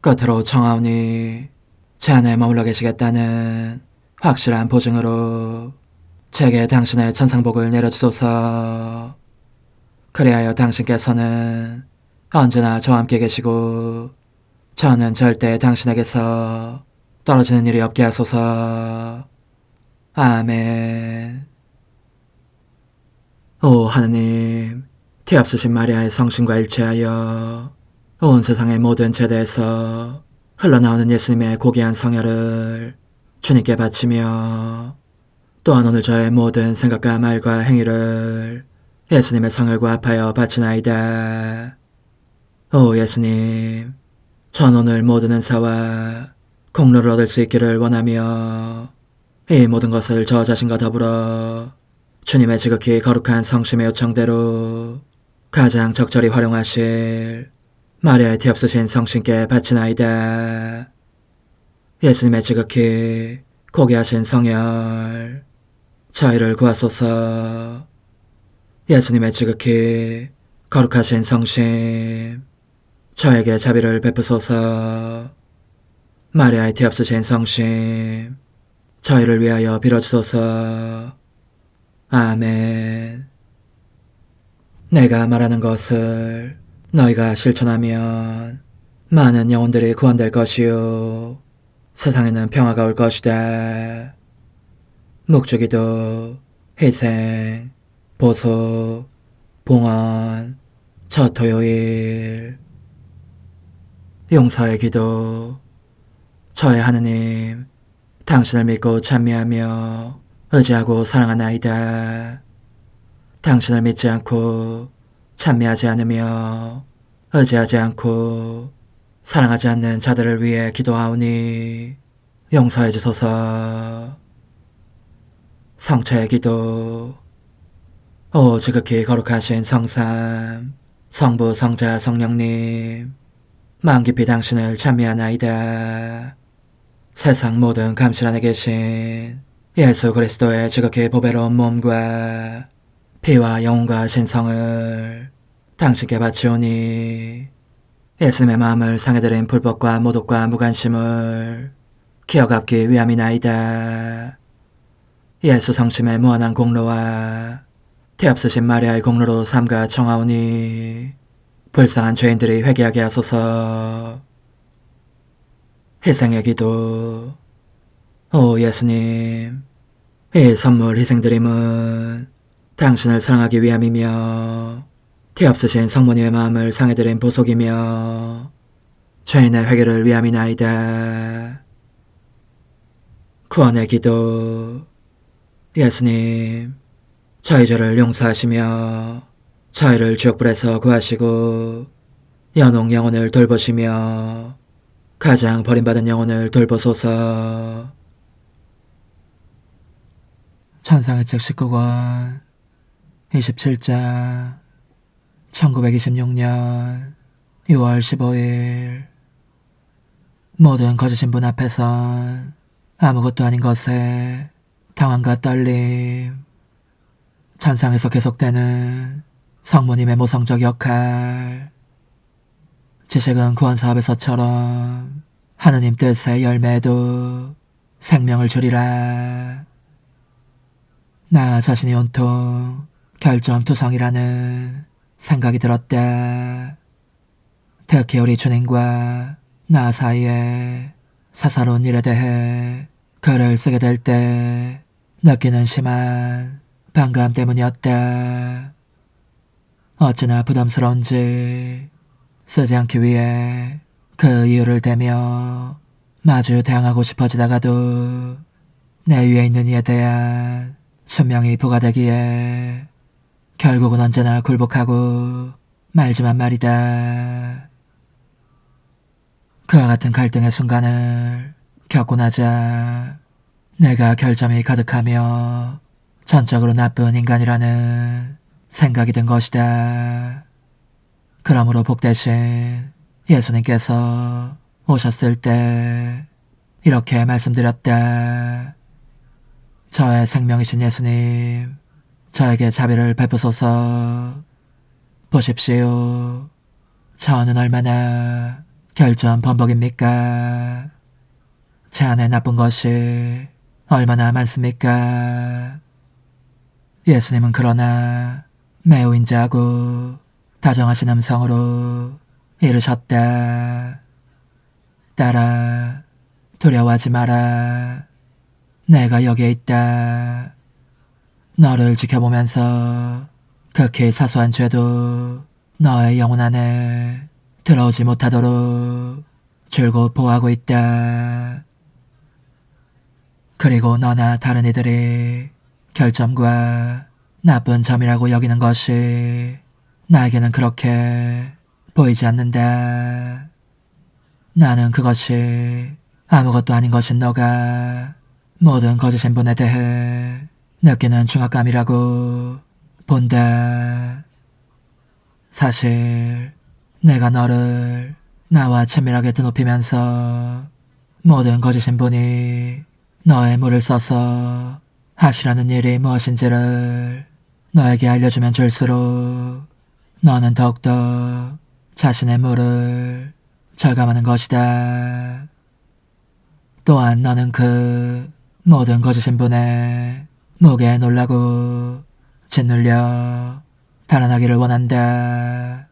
끝으로 청하오니 제 안에 머물러 계시겠다는 확실한 보증으로 제게 당신의 천상복을 내려주소서. 그리하여 당신께서는 언제나 저와 함께 계시고 저는 절대 당신에게서 떨어지는 일이 없게 하소서. 아멘. 오 하느님, 티없으신 마리아의 성신과 일치하여 온 세상의 모든 제대에서 흘러나오는 예수님의 고귀한 성혈을 주님께 바치며 또한 오늘 저의 모든 생각과 말과 행위를 예수님의 성혈과 합하여 바치나이다. 오 예수님, 전 오늘 모든 은사와 공로를 얻을 수 있기를 원하며 이 모든 것을 저 자신과 더불어 주님의 지극히 거룩한 성심의 요청대로 가장 적절히 활용하실 마리아의 티없으신 성신께 바치나이다. 예수님의 지극히 고귀하신 성혈, 저희를 구하소서. 예수님의 지극히 거룩하신 성심, 저에게 자비를 베푸소서. 마리아의 티없으신 성심, 저희를 위하여 빌어주소서. 아멘. 내가 말하는 것을 너희가 실천하면 많은 영혼들이 구원될 것이요 세상에는 평화가 올 것이다. 묵주기도, 희생, 보소, 봉헌, 첫 토요일. 용서의 기도. 저의 하느님, 당신을 믿고 찬미하며 의지하고 사랑하나이다. 당신을 믿지 않고 찬미하지 않으며 의지하지 않고 사랑하지 않는 자들을 위해 기도하오니 용서해 주소서. 성체의 기도. 오 지극히 거룩하신 성삼, 성부, 성자, 성령님, 마음 깊이 당신을 찬미하나이다. 세상 모든 감실 안에 계신 예수 그리스도의 지극히 보배로운 몸과 피와 영혼과 신성을 당신께 바치오니 예수님의 마음을 상해드린 불법과 모독과 무관심을 기어갚기 위함이나이다. 예수 성심의 무한한 공로와 티없으신 마리아의 공로로 삼가 청하오니 불쌍한 죄인들이 회개하게 하소서. 희생의 기도. 오 예수님, 이 선물 희생드림은 당신을 사랑하기 위함이며 티없으신 성모님의 마음을 상해드린 보속이며 죄인의 회개를 위함이나이다. 구원의 기도. 예수님, 저희 죄를 용서하시며 저희를 지옥불에서 구하시고 연옥 영혼을 돌보시며 가장 버림받은 영혼을 돌보소서. 찬상의 책 19권 27장 1926년 6월 15일. 모든 거짓인 분 앞에선 아무것도 아닌 것에 당황과 떨림. 찬상에서 계속되는 성모님의 모성적 역할. 지식은 구원사업에서처럼 하느님 뜻의 열매도 생명을 주리라. 나 자신이 온통 결점투성이라는 생각이 들었다. 특히 우리 주님과 나 사이에 사사로운 일에 대해 글을 쓰게 될 때 느끼는 심한 반감 때문이었다. 어찌나 부담스러운지 쓰지 않기 위해 그 이유를 대며 마주 대항하고 싶어지다가도 내 위에 있는 이에 대한 순명이 부과되기에 결국은 언제나 굴복하고 말지만 말이다. 그와 같은 갈등의 순간을 겪고 나자 내가 결점이 가득하며 전적으로 나쁜 인간이라는 생각이 든 것이다. 그러므로 복 대신 예수님께서 오셨을 때 이렇게 말씀드렸다. 저의 생명이신 예수님, 저에게 자비를 베푸소서. 보십시오. 저는 얼마나 결점 범벅입니까? 제 안에 나쁜 것이 얼마나 많습니까? 예수님은 그러나 매우 인자하고 다정하신 음성으로 이르셨다. 딸아, 두려워하지 마라. 내가 여기에 있다. 너를 지켜보면서 극히 사소한 죄도 너의 영혼 안에 들어오지 못하도록 줄곧 보호하고 있다. 그리고 너나 다른 이들이 결점과 나쁜 점이라고 여기는 것이 나에게는 그렇게 보이지 않는다. 나는 그것이 아무것도 아닌 것인 너가 모든 거짓인 분에 대해 느끼는 중압감이라고 본다. 사실 내가 너를 나와 친밀하게 드높이면서 모든 거짓인 분이 너의 물을 써서 하시라는 일이 무엇인지를 너에게 알려주면 줄수록 너는 더욱더 자신의 물을 절감하는 것이다. 또한 너는 그 모든 거짓인 분의 무게에 놀라고 짓눌려 달아나기를 원한다.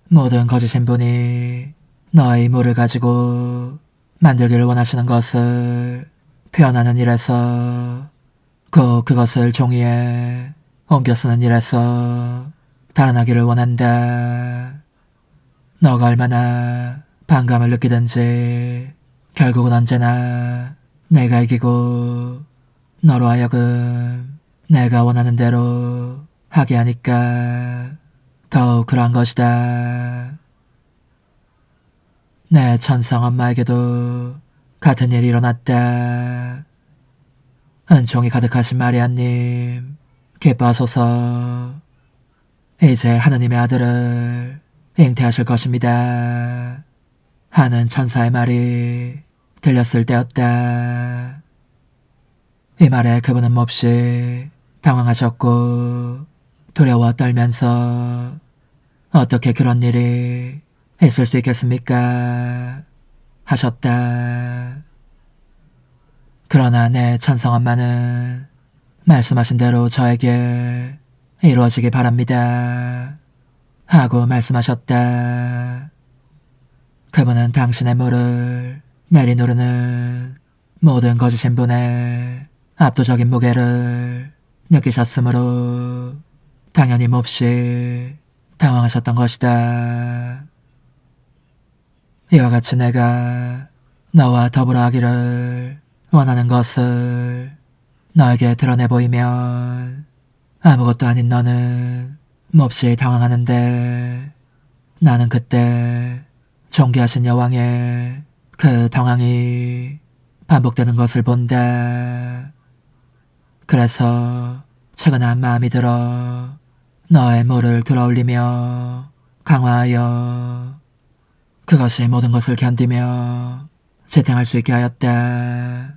모든 거짓인 분이 너의 물을 가지고 만들기를 원하시는 것을 표현하는 일에서 꼭 그것을 종이에 옮겨 쓰는 일에서 달아나기를 원한다. 너가 얼마나 반감을 느끼든지 결국은 언제나 내가 이기고 너로 하여금 내가 원하는 대로 하게 하니까 더욱 그러한 것이다. 내 천성 엄마에게도 같은 일이 일어났다. 은총이 가득하신 마리아님, 기뻐하소서. 이제 하느님의 아들을 잉태하실 것입니다. 하는 천사의 말이 들렸을 때였다. 이 말에 그분은 몹시 당황하셨고 두려워 떨면서 어떻게 그런 일이 있을 수 있겠습니까? 하셨다. 그러나 내 천성엄마는 말씀하신 대로 저에게 이루어지기 바랍니다. 하고 말씀하셨다. 그분은 당신의 물을 내리누르는 모든 거짓인 분의 압도적인 무게를 느끼셨으므로 당연히 몹시 당황하셨던 것이다. 이와 같이 내가 너와 더불어 하기를 원하는 것을 너에게 드러내 보이면 아무것도 아닌 너는 몹시 당황하는데 나는 그때 존귀하신 여왕의 그 당황이 반복되는 것을 본다. 그래서 측은한 마음이 들어 너의 물을 들어올리며 강화하여 그것이 모든 것을 견디며 지탱할 수 있게 하였다.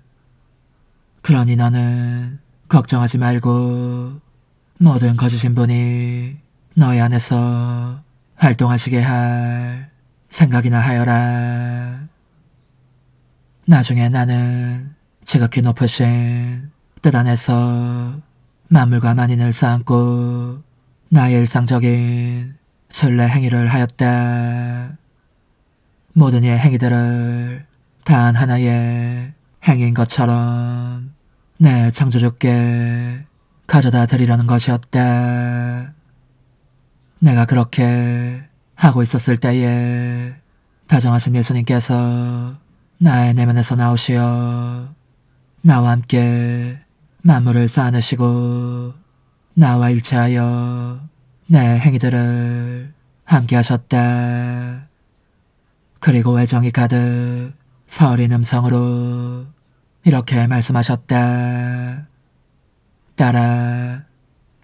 그러니 너는 걱정하지 말고 모든 거짓인 분이 너의 안에서 활동하시게 할 생각이나 하여라. 나중에 나는 지극히 높으신 뜻 안에서 만물과 만인을 쌓고 나의 일상적인 순례 행위를 하였다. 모든 이 행위들을 단 하나의 행위인 것처럼 내 창조주께 가져다 드리려는 것이었다. 내가 그렇게 하고 있었을 때에 다정하신 예수님께서 나의 내면에서 나오시어 나와 함께 만물을 쌓아내시고 나와 일체하여 내 행위들을 함께 하셨다. 그리고 애정이 가득 서린 음성으로 이렇게 말씀하셨다. 딸아,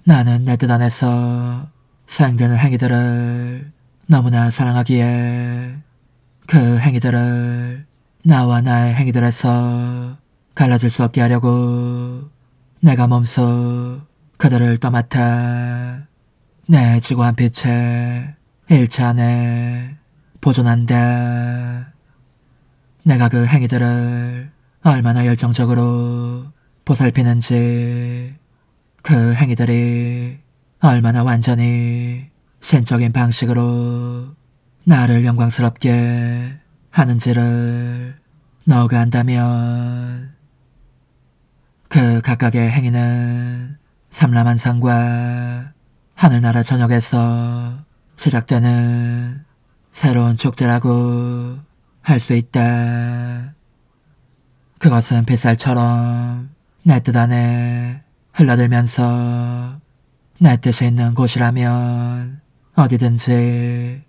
나는 내 뜻 안에서 수행되는 행위들을 너무나 사랑하기에 그 행위들을 나와 나의 행위들에서 갈라질 수 없게 하려고 내가 몸소 그들을 떠맡아 내 지구한 빛의 일체 안에 보존한다. 내가 그 행위들을 얼마나 열정적으로 보살피는지, 그 행위들이 얼마나 완전히 신적인 방식으로 나를 영광스럽게 하는지를 너가 안다면, 그 각각의 행위는 삼라만상과 하늘나라 전역에서 시작되는 새로운 축제라고 할 수 있다. 그것은 빗살처럼 내 뜻 안에 흘러들면서 내 뜻이 있는 곳이라면 어디든지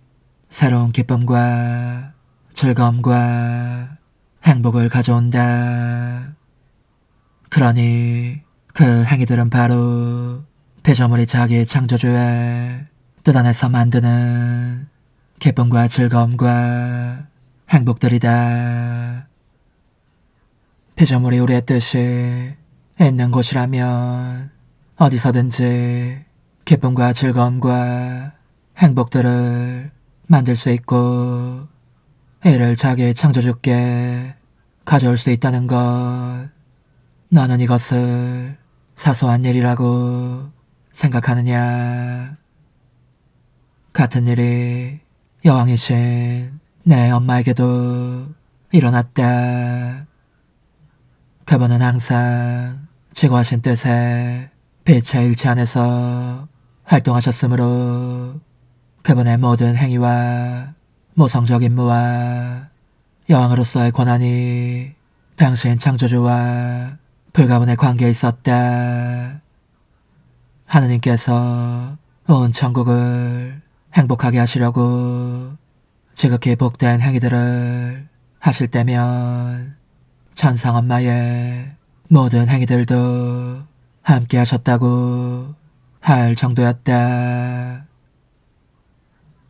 새로운 기쁨과 즐거움과 행복을 가져온다. 그러니 그 행위들은 바로 피조물이 자기 창조주의 뜻 안에서 만드는 기쁨과 즐거움과 행복들이다. 피조물이 우리의 뜻이 있는 곳이라면 어디서든지 기쁨과 즐거움과 행복들을 만들 수 있고, 이를 자기 창조주께 가져올 수 있다는 것, 너는 이것을 사소한 일이라고 생각하느냐? 같은 일이 여왕이신 내 엄마에게도 일어났다. 그분은 항상 지구하신 뜻의 빛의 일체 안에서 활동하셨으므로 그분의 모든 행위와 모성적 임무와 여왕으로서의 권한이 당신 창조주와 불가분의 관계에 있었다. 하느님께서 온 천국을 행복하게 하시려고 지극히 복된 행위들을 하실 때면 천상 엄마의 모든 행위들도 함께 하셨다고 할 정도였다.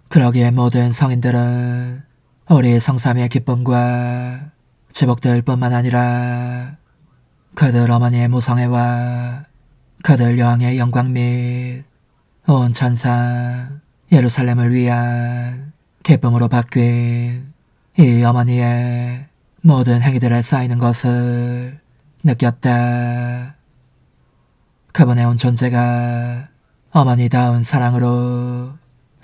그러기에 모든 성인들은 우리 성삼위의 기쁨과 지복들 뿐만 아니라 그들 어머니의 무성애와 그들 여왕의 영광 및 온 천상 예루살렘을 위한 기쁨으로 바뀐 이 어머니의 모든 행위들에 쌓이는 것을 느꼈다. 그분의 온 존재가 어머니다운 사랑으로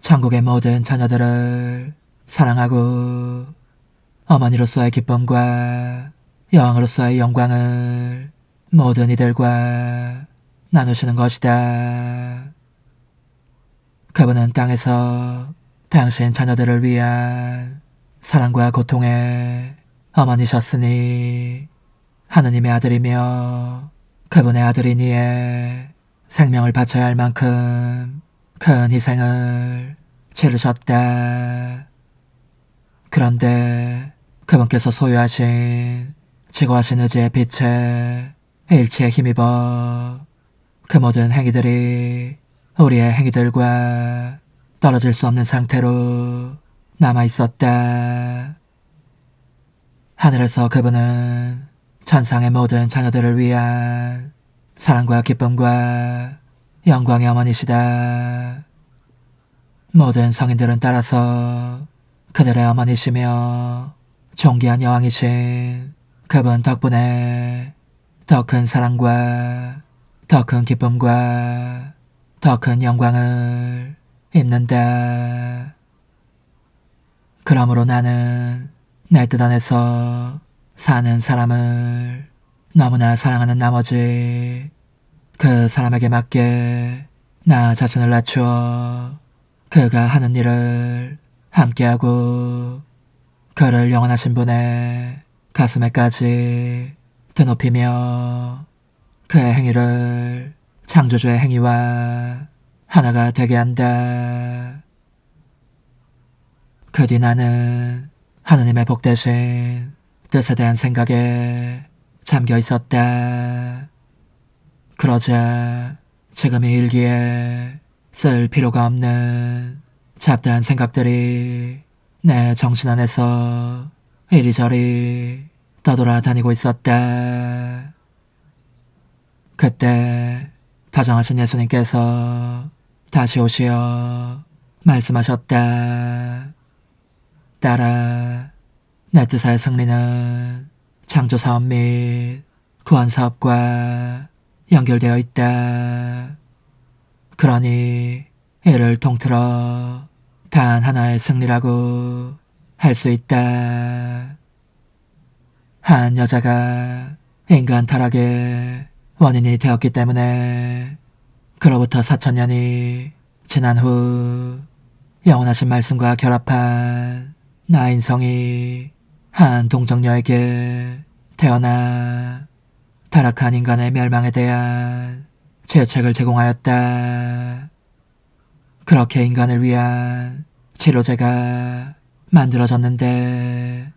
천국의 모든 자녀들을 사랑하고 어머니로서의 기쁨과 여왕으로서의 영광을 모든 이들과 나누시는 것이다. 그분은 땅에서 당신 자녀들을 위한 사랑과 고통의 어머니셨으니 하느님의 아들이며 그분의 아들이니에 생명을 바쳐야 할 만큼 큰 희생을 치르셨다. 그런데 그분께서 소유하신 지고하신 의지의 빛에 일치에 힘입어 그 모든 행위들이 우리의 행위들과 떨어질 수 없는 상태로 남아있었다. 하늘에서 그분은 천상의 모든 자녀들을 위한 사랑과 기쁨과 영광의 어머니시다. 모든 성인들은 따라서 그들의 어머니시며 존귀한 여왕이신 그분 덕분에 더 큰 사랑과 더 큰 기쁨과 더 큰 영광을 입는다. 그러므로 나는 내 뜻 안에서 사는 사람을 너무나 사랑하는 나머지 그 사람에게 맞게 나 자신을 낮추어 그가 하는 일을 함께하고 그를 영원하신 분의 가슴에까지 드높이며 그의 행위를 창조주의 행위와 하나가 되게 한다. 그 뒤 나는 하느님의 복되신 뜻에 대한 생각에 잠겨 있었다. 그러자 지금 이 일기에 쓸 필요가 없는 잡다한 생각들이 내 정신 안에서 이리저리 떠돌아다니고 있었다. 그때 다정하신 예수님께서 다시 오시어 말씀하셨다. 딸아, 내 뜻의 승리는 창조사업 및 구원사업과 연결되어 있다. 그러니 이를 통틀어 단 하나의 승리라고 할 수 있다. 한 여자가 인간 타락의 원인이 되었기 때문에 그로부터 4000년이 지난 후 영원하신 말씀과 결합한 나인성이 한 동정녀에게 태어나 타락한 인간의 멸망에 대한 죄책을 제공하였다. 그렇게 인간을 위한 치료제가 만들어졌는데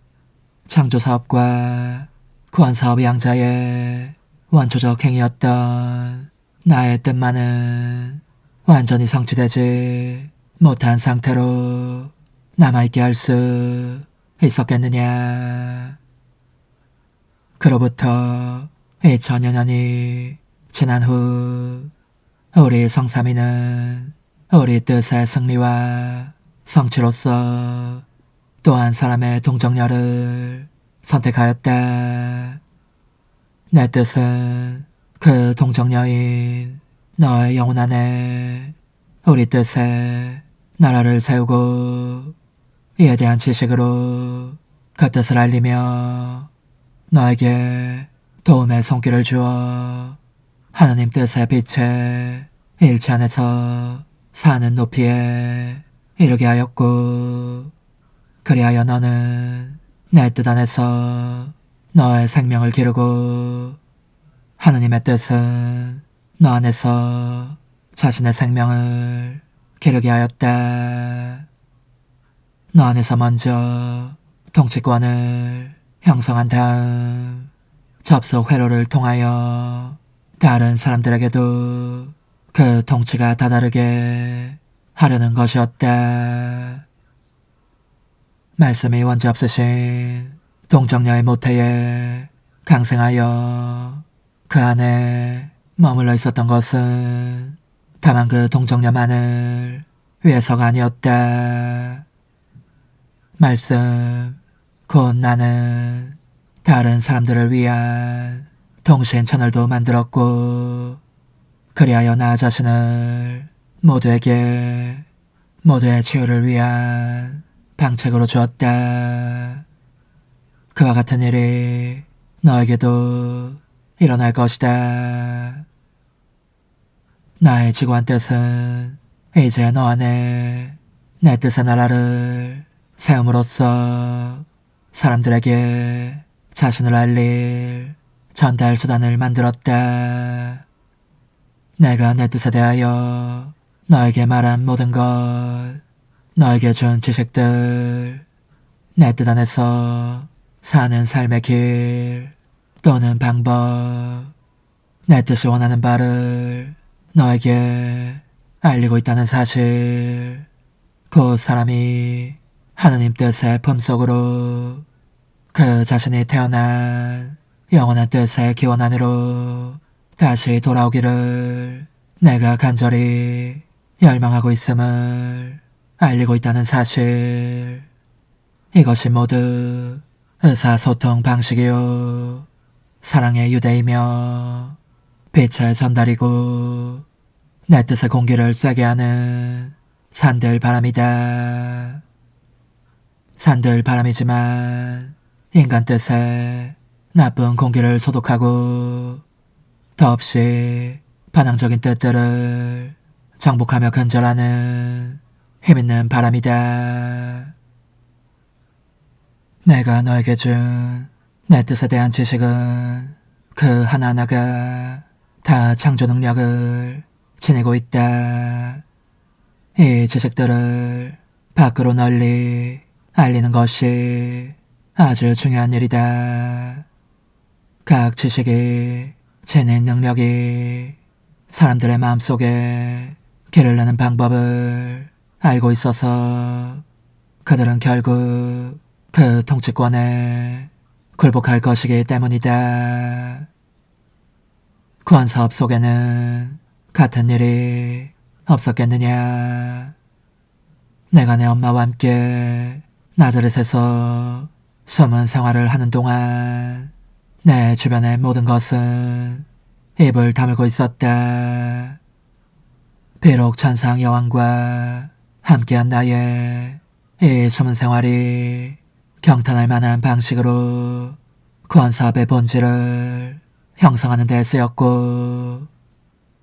창조사업과 구원사업의 양자의 원초적 행위였던 나의 뜻만은 완전히 성취되지 못한 상태로 남아있게 할 수 있었겠느냐. 그로부터 2000여 년이 지난 후 우리 성삼위는 우리 뜻의 승리와 성취로서 또 한 사람의 동정녀를 선택하였다. 내 뜻은 그 동정녀인 너의 영혼 안에 우리 뜻에 나라를 세우고 이에 대한 지식으로 그 뜻을 알리며 너에게 도움의 손길을 주어 하나님 뜻의 빛에 일치 안에서 사는 높이에 이르게 하였고, 그리하여 너는 내 뜻 안에서 너의 생명을 기르고 하나님의 뜻은 너 안에서 자신의 생명을 기르게 하였다. 너 안에서 먼저 통치권을 형성한 다음 접속 회로를 통하여 다른 사람들에게도 그 통치가 다다르게 하려는 것이었다. 말씀이 원죄 없으신 동정녀의 모태에 강생하여 그 안에 머물러 있었던 것은 다만 그 동정녀만을 위해서가 아니었다. 말씀, 곧 나는 다른 사람들을 위한 동신 채널도 만들었고, 그리하여 나 자신을 모두에게 모두의 치유를 위한 방책으로 주었다. 그와 같은 일이 너에게도 일어날 것이다. 나의 지구한 뜻은 이제 너 안에 내 뜻의 나라를 세움으로써 사람들에게 자신을 알릴 전달 수단을 만들었다. 내가 내 뜻에 대하여 너에게 말한 모든 것, 너에게 준 지식들, 내 뜻 안에서 사는 삶의 길 또는 방법, 내 뜻이 원하는 바를 너에게 알리고 있다는 사실, 그 사람이 하느님 뜻의 품속으로 그 자신이 태어난 영원한 뜻의 기원 안으로 다시 돌아오기를 내가 간절히 열망하고 있음을 알리고 있다는 사실, 이것이 모두 의사소통 방식이요 사랑의 유대이며 빛의 전달이고 내 뜻의 공기를 쐬게 하는 산들 바람이다. 산들 바람이지만 인간 뜻에 나쁜 공기를 소독하고 더없이 반항적인 뜻들을 정복하며 근절하는 힘있는 바람이다. 내가 너에게 준 내 뜻에 대한 지식은 그 하나하나가 다 창조 능력을 지니고 있다. 이 지식들을 밖으로 널리 알리는 것이 아주 중요한 일이다. 각 지식이 지닌 능력이 사람들의 마음속에 길을 내는 방법을 알고 있어서 그들은 결국 그 통치권에 굴복할 것이기 때문이다. 구원 사업 속에는 같은 일이 없었겠느냐. 내가 내 엄마와 함께 나자렛에서 숨은 생활을 하는 동안 내 주변의 모든 것은 입을 다물고 있었다. 비록 천상 여왕과 함께한 나의 이 숨은 생활이 경탄할 만한 방식으로 구원사업의 본질을 형성하는 데 쓰였고,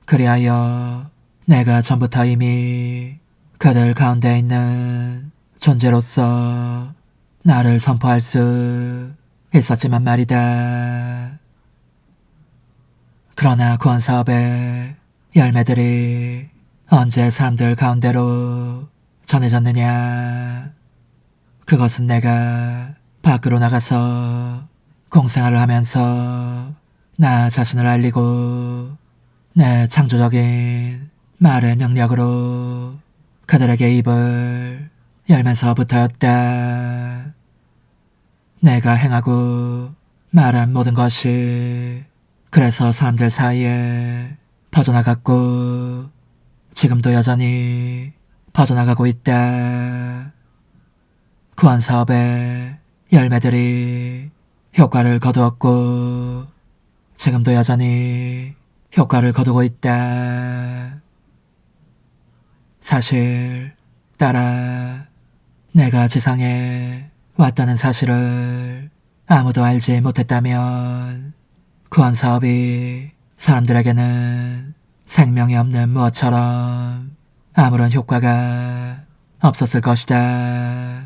그리하여 내가 전부터 이미 그들 가운데 있는 존재로서 나를 선포할 수 있었지만 말이다. 그러나 구원사업의 열매들이 언제 사람들 가운데로 전해졌느냐. 그것은 내가 밖으로 나가서 공생활을 하면서 나 자신을 알리고 내 창조적인 말의 능력으로 그들에게 입을 열면서부터였다. 내가 행하고 말한 모든 것이 그래서 사람들 사이에 퍼져나갔고 지금도 여전히 퍼져나가고 있다. 구원사업의 열매들이 효과를 거두었고 지금도 여전히 효과를 거두고 있다. 사실 따라 내가 지상에 왔다는 사실을 아무도 알지 못했다면 구원사업이 사람들에게는 생명이 없는 무엇처럼 아무런 효과가 없었을 것이다.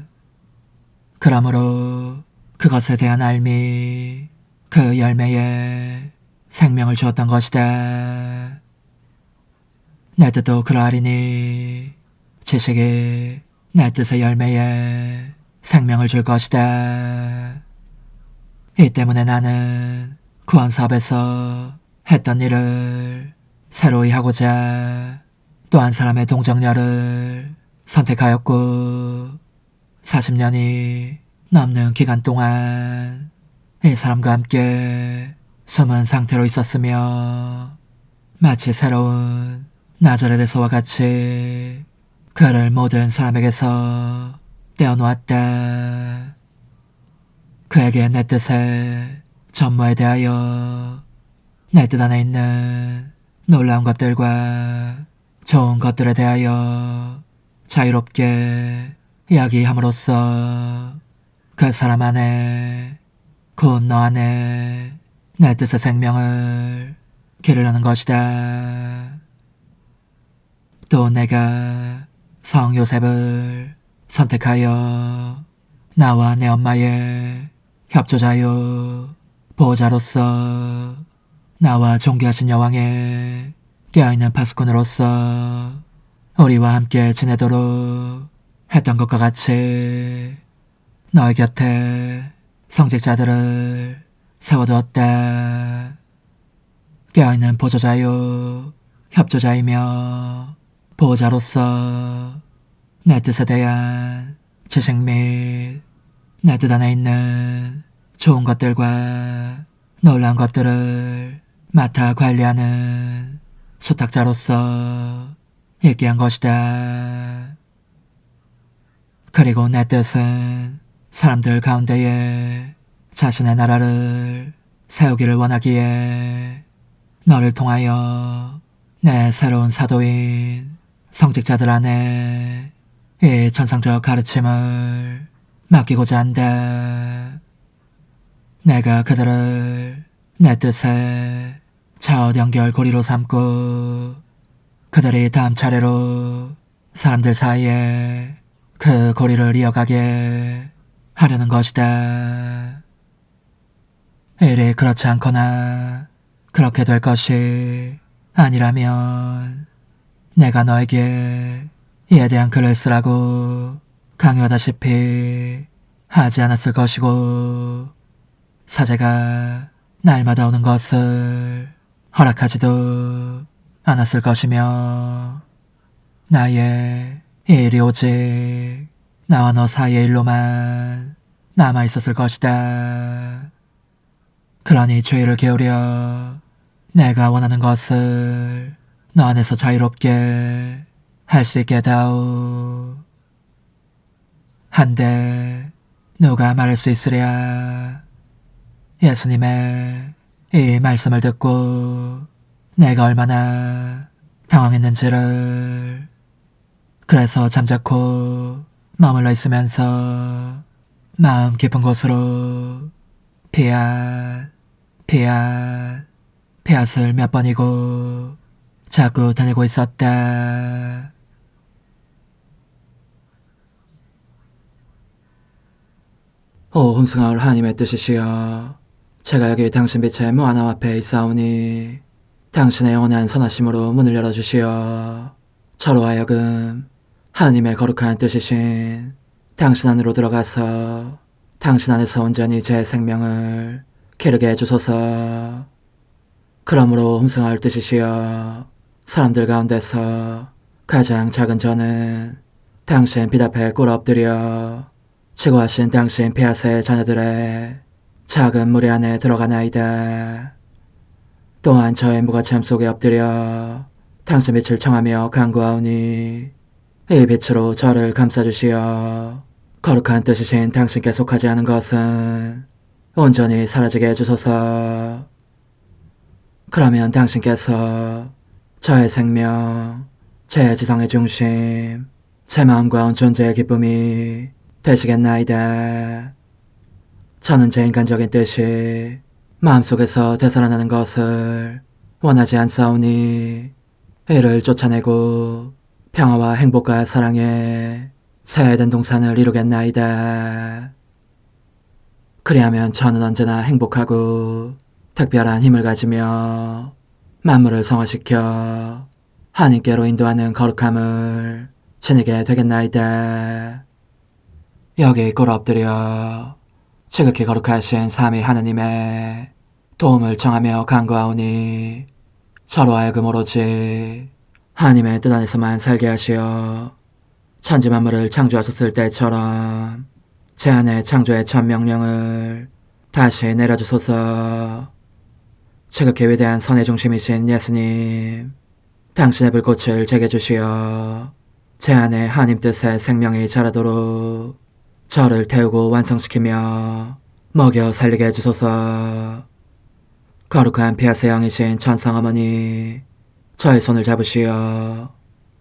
그러므로 그것에 대한 알미, 그 열매에 생명을 주었던 것이다. 내 뜻도 그러하리니 지식이 내 뜻의 열매에 생명을 줄 것이다. 이 때문에 나는 구원사업에서 했던 일을 새로이 하고자 또 한 사람의 동정녀를 선택하였고 40년이 넘는 기간 동안 이 사람과 함께 숨은 상태로 있었으며 마치 새로운 나자렛에서와 같이 그를 모든 사람에게서 떼어놓았다. 그에게 내 뜻의 전무에 대하여 내 뜻 안에 있는 놀라운 것들과 좋은 것들에 대하여 자유롭게 이야기함으로써 그 사람 안에 곧 너 안에 내 뜻의 생명을 기르려는 것이다. 또 내가 성 요셉을 선택하여 나와 내 엄마의 협조자요 보호자로서 나와 존귀하신 여왕의 깨어있는 파수꾼으로서 우리와 함께 지내도록 했던 것과 같이 너의 곁에 성직자들을 세워두었다. 깨어있는 보조자요 협조자이며 보호자로서 내 뜻에 대한 지식 및 내 뜻 안에 있는 좋은 것들과 놀라운 것들을 맡아 관리하는 수탁자로서 있게 한 것이다. 그리고 내 뜻은 사람들 가운데에 자신의 나라를 세우기를 원하기에 너를 통하여 내 새로운 사도인 성직자들 안에 이 천상적 가르침을 맡기고자 한다. 내가 그들을 내 뜻의 첫 연결고리로 삼고 그들이 다음 차례로 사람들 사이에 그 고리를 이어가게 하려는 것이다. 일이 그렇지 않거나 그렇게 될 것이 아니라면 내가 너에게 이에 대한 글을 쓰라고 강요하다시피 하지 않았을 것이고 사제가 날마다 오는 것을 허락하지도 않았을 것이며 나의 이 일이 오직 나와 너 사이의 일로만 남아있었을 것이다. 그러니 주의를 기울여 내가 원하는 것을 너 안에서 자유롭게 할 수 있게 다오. 한데 누가 말할 수 있으랴. 예수님의 이 말씀을 듣고 내가 얼마나 당황했는지를. 그래서 잠자코 머물러 있으면서 마음 깊은 곳으로 피앗 피앗을 몇 번이고 자꾸 다니고 있었다. 오 흥승하올 하나님의 뜻이시여, 제가 여기 당신 빛의 무한함 앞에 있사오니 당신의 영원한 선하심으로 문을 열어주시어 저로 하여금 하나님의 거룩한 뜻이신 당신 안으로 들어가서 당신 안에서 온전히 제 생명을 기르게 해주소서. 그러므로 흠승하올 뜻이시여, 사람들 가운데서 가장 작은 저는 당신 빛 앞에 꿇어 엎드려 치고하신 당신 피앗의 자녀들의 작은 무리 안에 들어가나이다. 또한 저의 무가참 속에 엎드려 당신 빛을 청하며 간구하오니 이 빛으로 저를 감싸주시어 거룩한 뜻이신 당신께 속하지 않은 것은 온전히 사라지게 해주소서. 그러면 당신께서 저의 생명, 제 지성의 중심, 제 마음과 온 존재의 기쁨이 되시겠나이다. 저는 제 인간적인 뜻이 마음속에서 되살아나는 것을 원하지 않사오니 이를 쫓아내고 평화와 행복과 사랑의 새 에덴 동산을 이루겠나이다. 그리하면 저는 언제나 행복하고 특별한 힘을 가지며 만물을 성화시켜 하나님께로 인도하는 거룩함을 지니게 되겠나이다. 여기 꿇어 엎드려 지극히 거룩하신 삼위 하느님의 도움을 청하며 간구하오니 저로 하여금 오로지 하나님의 뜻 안에서만 살게 하시어 천지 만물을 창조하셨을 때처럼 제 안에 창조의 첫 명령을 다시 내려주소서. 지극히 위대한 선의 중심이신 예수님, 당신의 불꽃을 제게 주시어 제 안에 하나님 뜻의 생명이 자라도록 저를 태우고 완성시키며 먹여 살리게 해주소서. 거룩한 피앗의 영이신 천상어머니, 저의 손을 잡으시어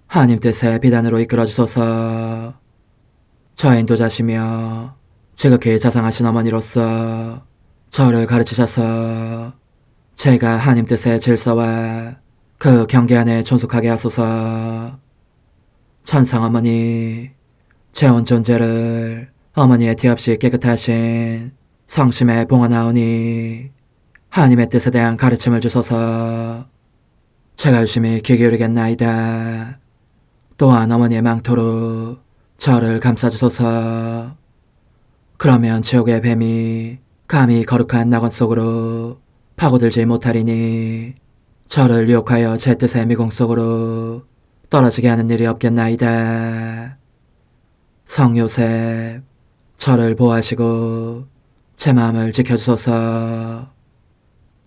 하나님 뜻의 비단으로 이끌어주소서. 저의 인도자시며 지극히 자상하신 어머니로서 저를 가르치셔서 제가 하나님 뜻의 질서와 그 경계 안에 존속하게 하소서. 천상어머니, 제 온 존재를 어머니의 티 없이 깨끗하신 성심에 봉헌하오니 하나님의 뜻에 대한 가르침을 주소서. 제가 열심히 귀 기울이겠나이다. 또한 어머니의 망토로 저를 감싸주소서. 그러면 지옥의 뱀이 감히 거룩한 낙원 속으로 파고들지 못하리니 저를 유혹하여 제 뜻의 미궁 속으로 떨어지게 하는 일이 없겠나이다. 성 요셉, 저를 보호하시고 제 마음을 지켜주소서.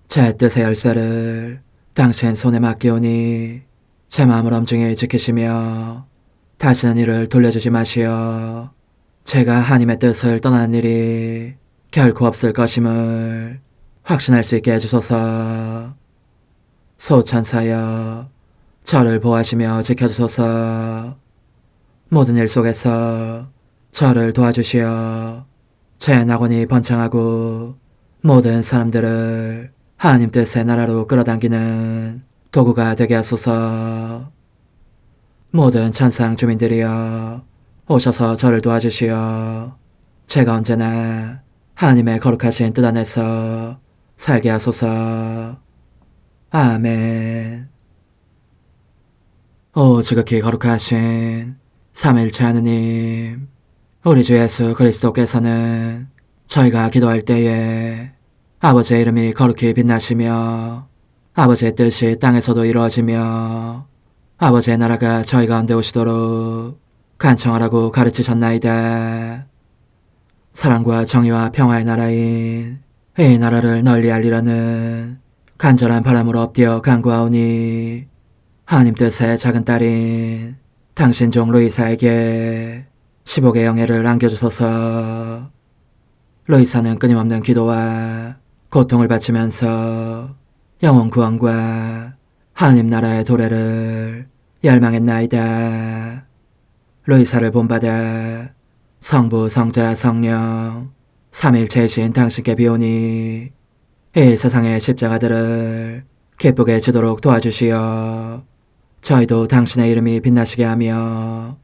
제 뜻의 열쇠를 당신 손에 맡기오니 제 마음을 엄중히 지키시며 다시는 이를 돌려주지 마시어 제가 하나님의 뜻을 떠나는 일이 결코 없을 것임을 확신할 수 있게 해주소서. 소천사여, 저를 보호하시며 지켜주소서. 모든 일 속에서 저를 도와주시어 제 낙원이 번창하고 모든 사람들을 하나님 뜻의 나라로 끌어당기는 도구가 되게 하소서. 모든 천상 주민들이여, 오셔서 저를 도와주시어 제가 언제나 하나님의 거룩하신 뜻 안에서 살게 하소서. 아멘. 오 지극히 거룩하신 삼일체 하느님, 우리 주 예수 그리스도께서는 저희가 기도할 때에 아버지의 이름이 거룩히 빛나시며 아버지의 뜻이 땅에서도 이루어지며 아버지의 나라가 저희 가운데 오시도록 간청하라고 가르치셨나이다. 사랑과 정의와 평화의 나라인 이 나라를 널리 알리라는 간절한 바람으로 엎드려 간구하오니 하나님 뜻의 작은 딸인 당신 종 루이사에게 10억의 영예를 안겨주소서. 루이사는 끊임없는 기도와 고통을 바치면서 영혼 구원과 하나님 나라의 도래를 열망했나이다. 루이사를 본받아 성부, 성자, 성령 삼일체이신 당신께 비오니 이 세상의 십자가들을 기쁘게 지도록 도와주시어 저희도 당신의 이름이 빛나시게 하며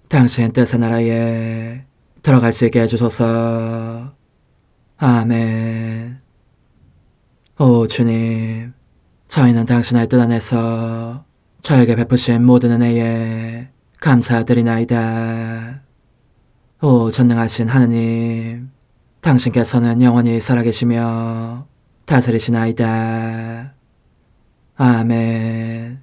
당신 뜻의 나라에 들어갈 수 있게 해주소서. 아멘. 오 주님, 저희는 당신의 뜻 안에서 저에게 베푸신 모든 은혜에 감사드리나이다. 오 전능하신 하느님, 당신께서는 영원히 살아계시며 다스리시나이다. 아멘.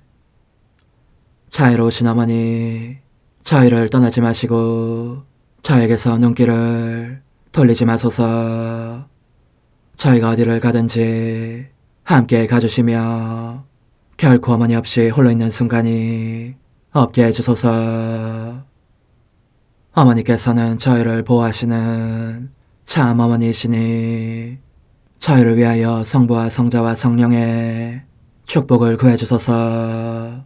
자애로우신 어머니, 저희를 떠나지 마시고 저에게서 눈길을 돌리지 마소서. 저희가 어디를 가든지 함께 가주시며 결코 어머니 없이 홀로 있는 순간이 없게 해주소서. 어머니께서는 저희를 보호하시는 참 어머니이시니 저희를 위하여 성부와 성자와 성령의 축복을 구해주소서.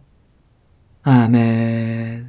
아멘.